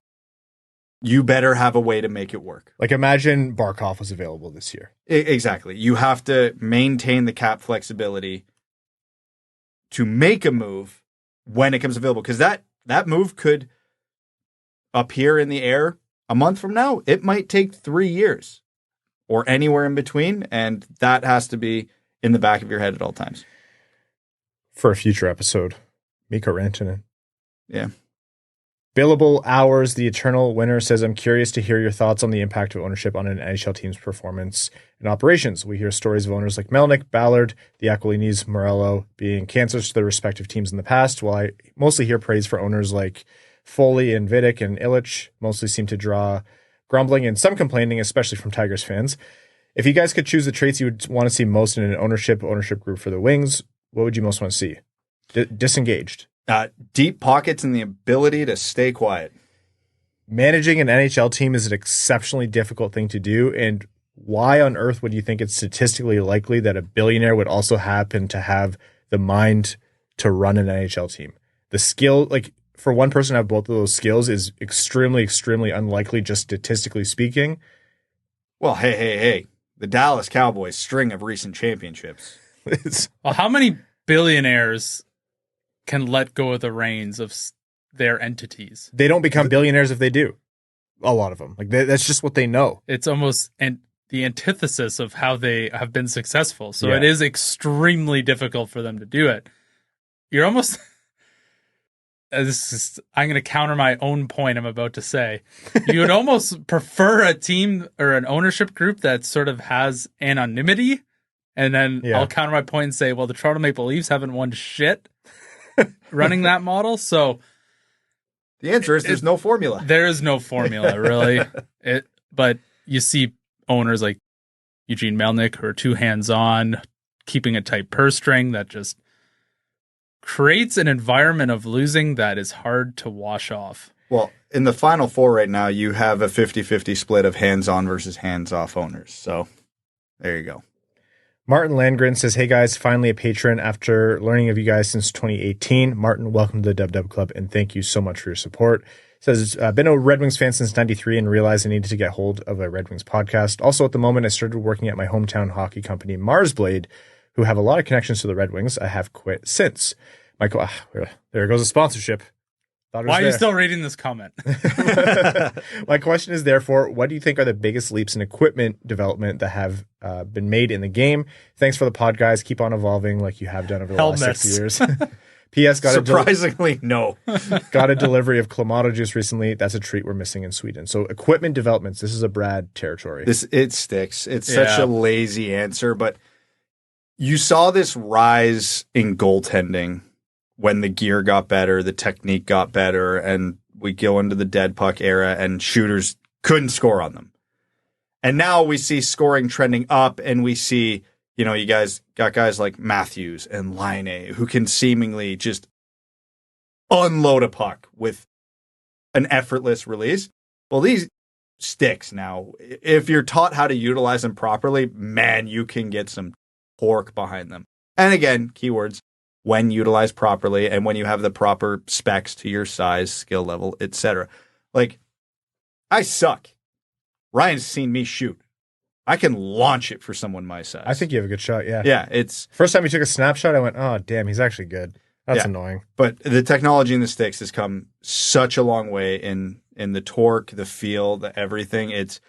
you better have a way to make it work. Like, imagine Barkov was available this year. Exactly. You have to maintain the cap flexibility to make a move when it comes available. Because that move could appear in the air a month from now. It might take 3 years or anywhere in between. And that has to be in the back of your head at all times. For a future episode, Mikko Rantanen. Yeah. Billable Hours, the eternal winner, says, I'm curious to hear your thoughts on the impact of ownership on an NHL team's performance and operations. We hear stories of owners like Melnick, Ballard, the Aquilinis, Morello being cancers to their respective teams in the past, while I mostly hear praise for owners like Foley and Vidic and Illich. Mostly seem to draw grumbling and some complaining, especially from Tigers fans. If you guys could choose the traits you would want to see most in an ownership group for the Wings, what would you most want to see? Disengaged. Deep pockets and the ability to stay quiet. Managing an NHL team is an exceptionally difficult thing to do. And why on earth would you think it's statistically likely that a billionaire would also happen to have the mind to run an NHL team? The skill, like, for one person to have both of those skills is extremely, extremely unlikely, just statistically speaking. Well, hey. The Dallas Cowboys string of recent championships. Well, how many billionaires can let go of the reins of their entities? They don't become billionaires if they do. A lot of them. Like, that's just what they know. It's almost the antithesis of how they have been successful. So Yeah. It is extremely difficult for them to do it. You're almost... I'm going to counter my own point I'm about to say. You would almost prefer a team or an ownership group that sort of has anonymity. And then I'll counter my point and say, well, the Toronto Maple Leafs haven't won shit running that model. So the answer is there's no formula. There is no formula, really. But you see owners like Eugene Melnick who are too hands-on, keeping a tight purse string that just creates an environment of losing that is hard to wash off. Well, in the Final Four right now, you have a 50-50 split of hands-on versus hands-off owners. So there you go. Martin Landgren says, hey guys, finally a patron after learning of you guys since 2018. Martin, welcome to the Dub Club, and thank you so much for your support. Says, been a Red Wings fan since 93 and realized I needed to get hold of a Red Wings podcast. Also, at the moment, I started working at my hometown hockey company, Marsblade, who have a lot of connections to the Red Wings. I have quit since. Michael, there goes a sponsorship. Why are you still reading this comment? My question is, therefore, what do you think are the biggest leaps in equipment development that have been made in the game? Thanks for the pod, guys. Keep on evolving like you have done over the last 6 years. P.S. Surprisingly, no. Got a delivery of Clamato juice recently. That's a treat we're missing in Sweden. So equipment developments, this is a Brad territory. It sticks. It's such a lazy answer, but you saw this rise in goaltending when the gear got better, the technique got better, and we go into the dead puck era and shooters couldn't score on them. And now we see scoring trending up, and we see, you guys got guys like Matthews and Laine who can seemingly just unload a puck with an effortless release. Well, these sticks now, if you're taught how to utilize them properly, man, you can get some torque behind them. And again, keywords, when utilized properly and when you have the proper specs to your size, skill level, etc. Like, I suck. Ryan's seen me shoot. I can launch it for someone my size. I think you have a good shot, yeah. Yeah, it's... First time you took a snapshot, I went, oh, damn, he's actually good. That's annoying. But the technology in the sticks has come such a long way in the torque, the feel, the everything. It's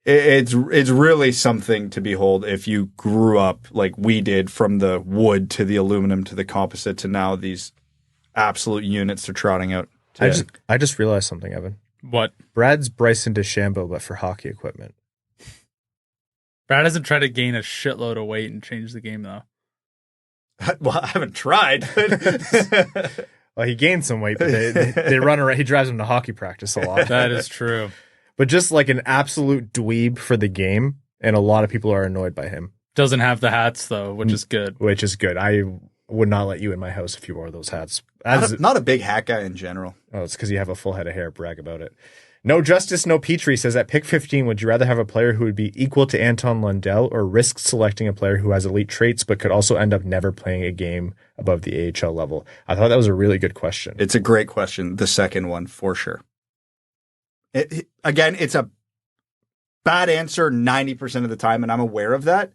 It's really something to behold if you grew up like we did from the wood to the aluminum to the composite to now these absolute units they're trotting out. I just realized something, Evan. What? Brad's Bryson DeChambeau, but for hockey equipment. Brad hasn't tried to gain a shitload of weight and change the game, though. Well, I haven't tried. Well, he gained some weight, but they run around. He drives him to hockey practice a lot. That is true. But just like an absolute dweeb for the game, and a lot of people are annoyed by him. Doesn't have the hats, though, which is good. Which is good. I would not let you in my house if you wore those hats. Not a big hat guy in general. Oh, it's because you have a full head of hair. Brag about it. No Justice, No Petrie says, at pick 15, would you rather have a player who would be equal to Anton Lundell or risk selecting a player who has elite traits but could also end up never playing a game above the AHL level? I thought that was a really good question. It's a great question. The second one, for sure. Again, it's a bad answer 90% of the time, and I'm aware of that.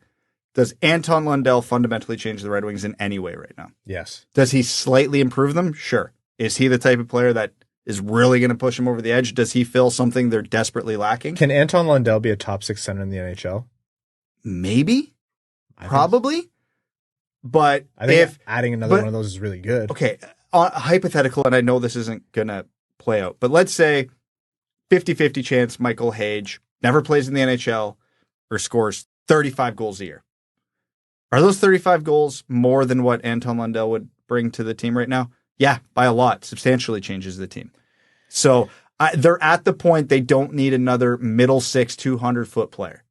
Does Anton Lundell fundamentally change the Red Wings in any way right now? Yes. Does he slightly improve them? Sure. Is he the type of player that is really going to push them over the edge? Does he fill something they're desperately lacking? Can Anton Lundell be a top 6 center in the NHL? Maybe. Probably. But I think adding another one of those is really good. Okay. Hypothetical, and I know this isn't going to play out, but let's say 50-50 chance Michael Hage never plays in the NHL or scores 35 goals a year. Are those 35 goals more than what Anton Lundell would bring to the team right now? Yeah, by a lot. Substantially changes the team. So they're at the point they don't need another middle six, 200-foot player.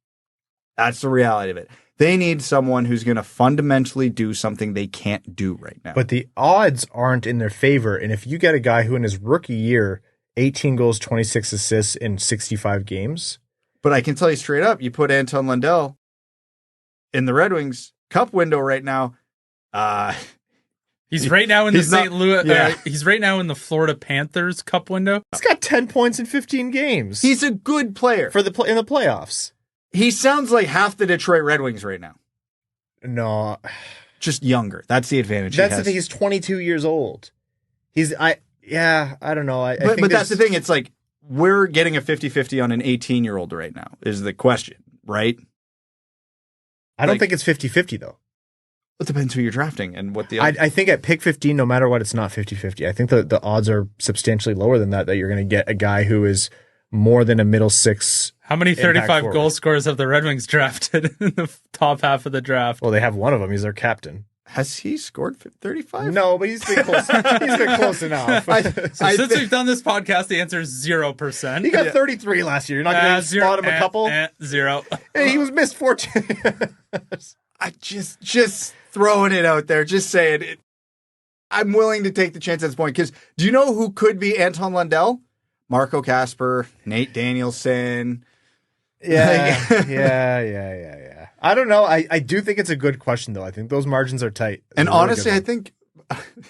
That's the reality of it. They need someone who's going to fundamentally do something they can't do right now. But the odds aren't in their favor. And if you get a guy who in his rookie year, 18 goals, 26 assists in 65 games. But I can tell you straight up, you put Anton Lundell in the Red Wings Cup window right now. He's right now in the St. Louis. Yeah. He's right now in the Florida Panthers Cup window. He's got 10 points in 15 games. He's a good player for in the playoffs. He sounds like half the Detroit Red Wings right now. No, just younger. That's the advantage. That's the thing. He's 22 years old. I don't know. But that's the thing. It's like we're getting a 50-50 on an 18-year-old right now is the question, right? I don't think it's 50-50 though. It depends who you're drafting and what the I think at pick 15, no matter what, it's not 50-50. I think the odds are substantially lower than that you're going to get a guy who is more than a middle six. How many 35 goal scorers have the Red Wings drafted in the top half of the draft? Well, they have one of them. He's their captain. Has he scored 35? No, but he's been close. He's been close enough. Since we've done this podcast, the answer is 0%. He got 33 last year. You're not going to spot him a couple? Zero. Hey, he was missed 14. I just throwing it out there, just saying it. I'm willing to take the chance at this point because do you know who could be Anton Lundell? Marco Kasper, Nate Danielson. Yeah. I don't know. I do think it's a good question, though. I think those margins are tight. And honestly, I think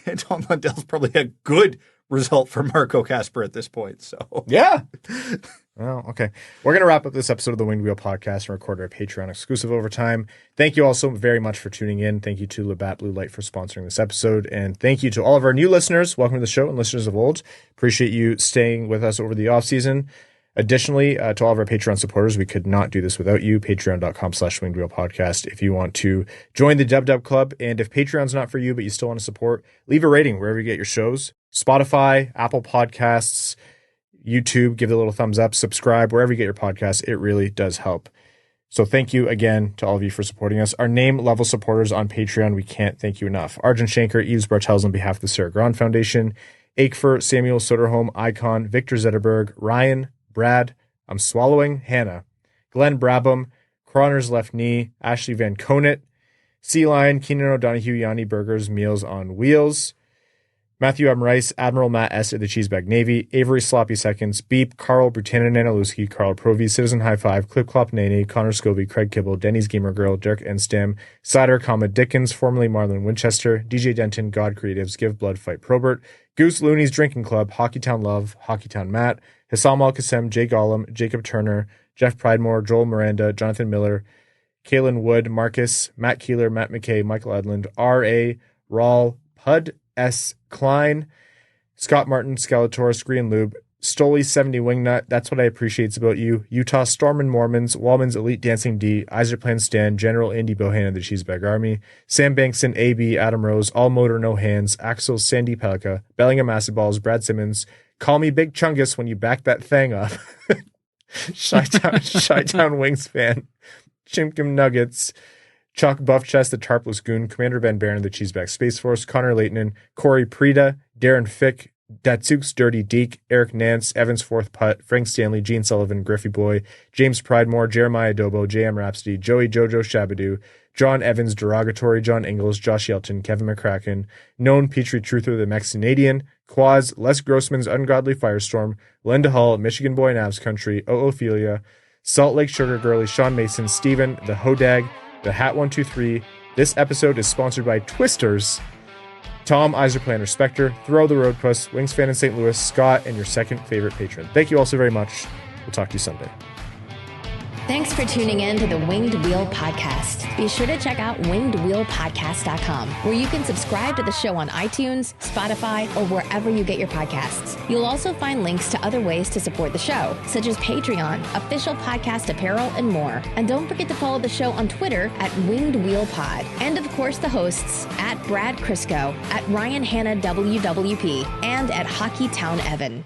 Anton Lundell's probably a good result for Marco Kasper at this point. So yeah. Well, okay. We're going to wrap up this episode of the Winged Wheel Podcast and record our Patreon exclusive overtime. Thank you all so very much for tuning in. Thank you to Labatt Blue Light for sponsoring this episode. And thank you to all of our new listeners. Welcome to the show and listeners of old. Appreciate you staying with us over the off season. Additionally, to all of our Patreon supporters, we could not do this without you. Patreon.com/Winged Wheel Podcast. If you want to join the Dub Club, and if Patreon's not for you, but you still want to support, leave a rating wherever you get your shows. Spotify, Apple Podcasts, YouTube, give it a little thumbs up, subscribe, wherever you get your podcasts. It really does help. So thank you again to all of you for supporting us. Our name level supporters on Patreon, we can't thank you enough. Arjun Shankar, Yves Bartels on behalf of the Sarah Grand Foundation, Akefer, Samuel Soderholm, Icon, Victor Zetterberg, Ryan, Brad, I'm swallowing, Hannah, Glenn Brabham, Croner's Left Knee, Ashley Van Conant, Sea Lion, Keenan O'Donohue, Yanni Burgers, Meals on Wheels, Matthew M. Rice, Admiral Matt S. of the Cheesebag Navy, Avery Sloppy Seconds, Beep, Carl Brutanen Nanaluski, Carl Provi, Citizen High Five, Clip Clop Nene, Connor Scobie, Craig Kibble, Denny's Gamer Girl, Dirk Enstam, Cider, Dickens, formerly Marlon Winchester, DJ Denton, God Creatives, Give Blood, Fight Probert, Goose Looney's Drinking Club, Hockeytown Love, Hockeytown Matt, Hassam Al Qassem, Jay Gollum, Jacob Turner, Jeff Pridemore, Joel Miranda, Jonathan Miller, Kalen Wood, Marcus, Matt Keeler, Matt McKay, Michael Edlund, R.A., Rawl, Pud S. Klein, Scott Martin, Skeletor, Screen Lube, Stoli 70 Wingnut, that's what I appreciate about you. Utah Storm and Mormons, Wallman's Elite Dancing D, Eiserman Stan, General Andy Bohan of the Cheesebag Army, Sam Bankson, AB, Adam Rose, All Motor No Hands, Axel, Sandy Pelka, Bellingham Acid Balls, Brad Simmons, Call Me Big Chungus when you back that thing up, Chi-Town Wings fan, Chimkum Nuggets, Chuck Buff Chest, the Tarpless Goon, Commander Ben Barron of the Cheeseback Space Force, Connor Leighton, Corey Prida, Darren Fick, Datsuk's Dirty Deke, Eric Nance, Evans Fourth Putt, Frank Stanley, Gene Sullivan, Griffey Boy, James Pridemore, Jeremiah Dobo, JM Rhapsody, Joey Jojo Shabadoo, John Evans, Derogatory, John Ingles, Josh Yelton, Kevin McCracken, Known Petrie Truther, the Mexinadian, Quaz, Les Grossman's Ungodly Firestorm, Linda Hull, Michigan Boy Navs Country, Ophelia, Salt Lake Sugar Girlie, Sean Mason, Steven, The Hodag, The Hat 123. This episode is sponsored by Twisters, Tom, Eiserplanner, Spectre, Throw the Road Puss, Wings fan in St. Louis, Scott, and your second favorite patron. Thank you all so very much. We'll talk to you Sunday. Thanks for tuning in to the Winged Wheel Podcast. Be sure to check out wingedwheelpodcast.com, where you can subscribe to the show on iTunes, Spotify, or wherever you get your podcasts. You'll also find links to other ways to support the show, such as Patreon, official podcast apparel, and more. And don't forget to follow the show on Twitter at Winged Wheel Pod. And of course, the hosts at Brad Crisco, at Ryan Hanna WWP, and at Hockey Town Evan.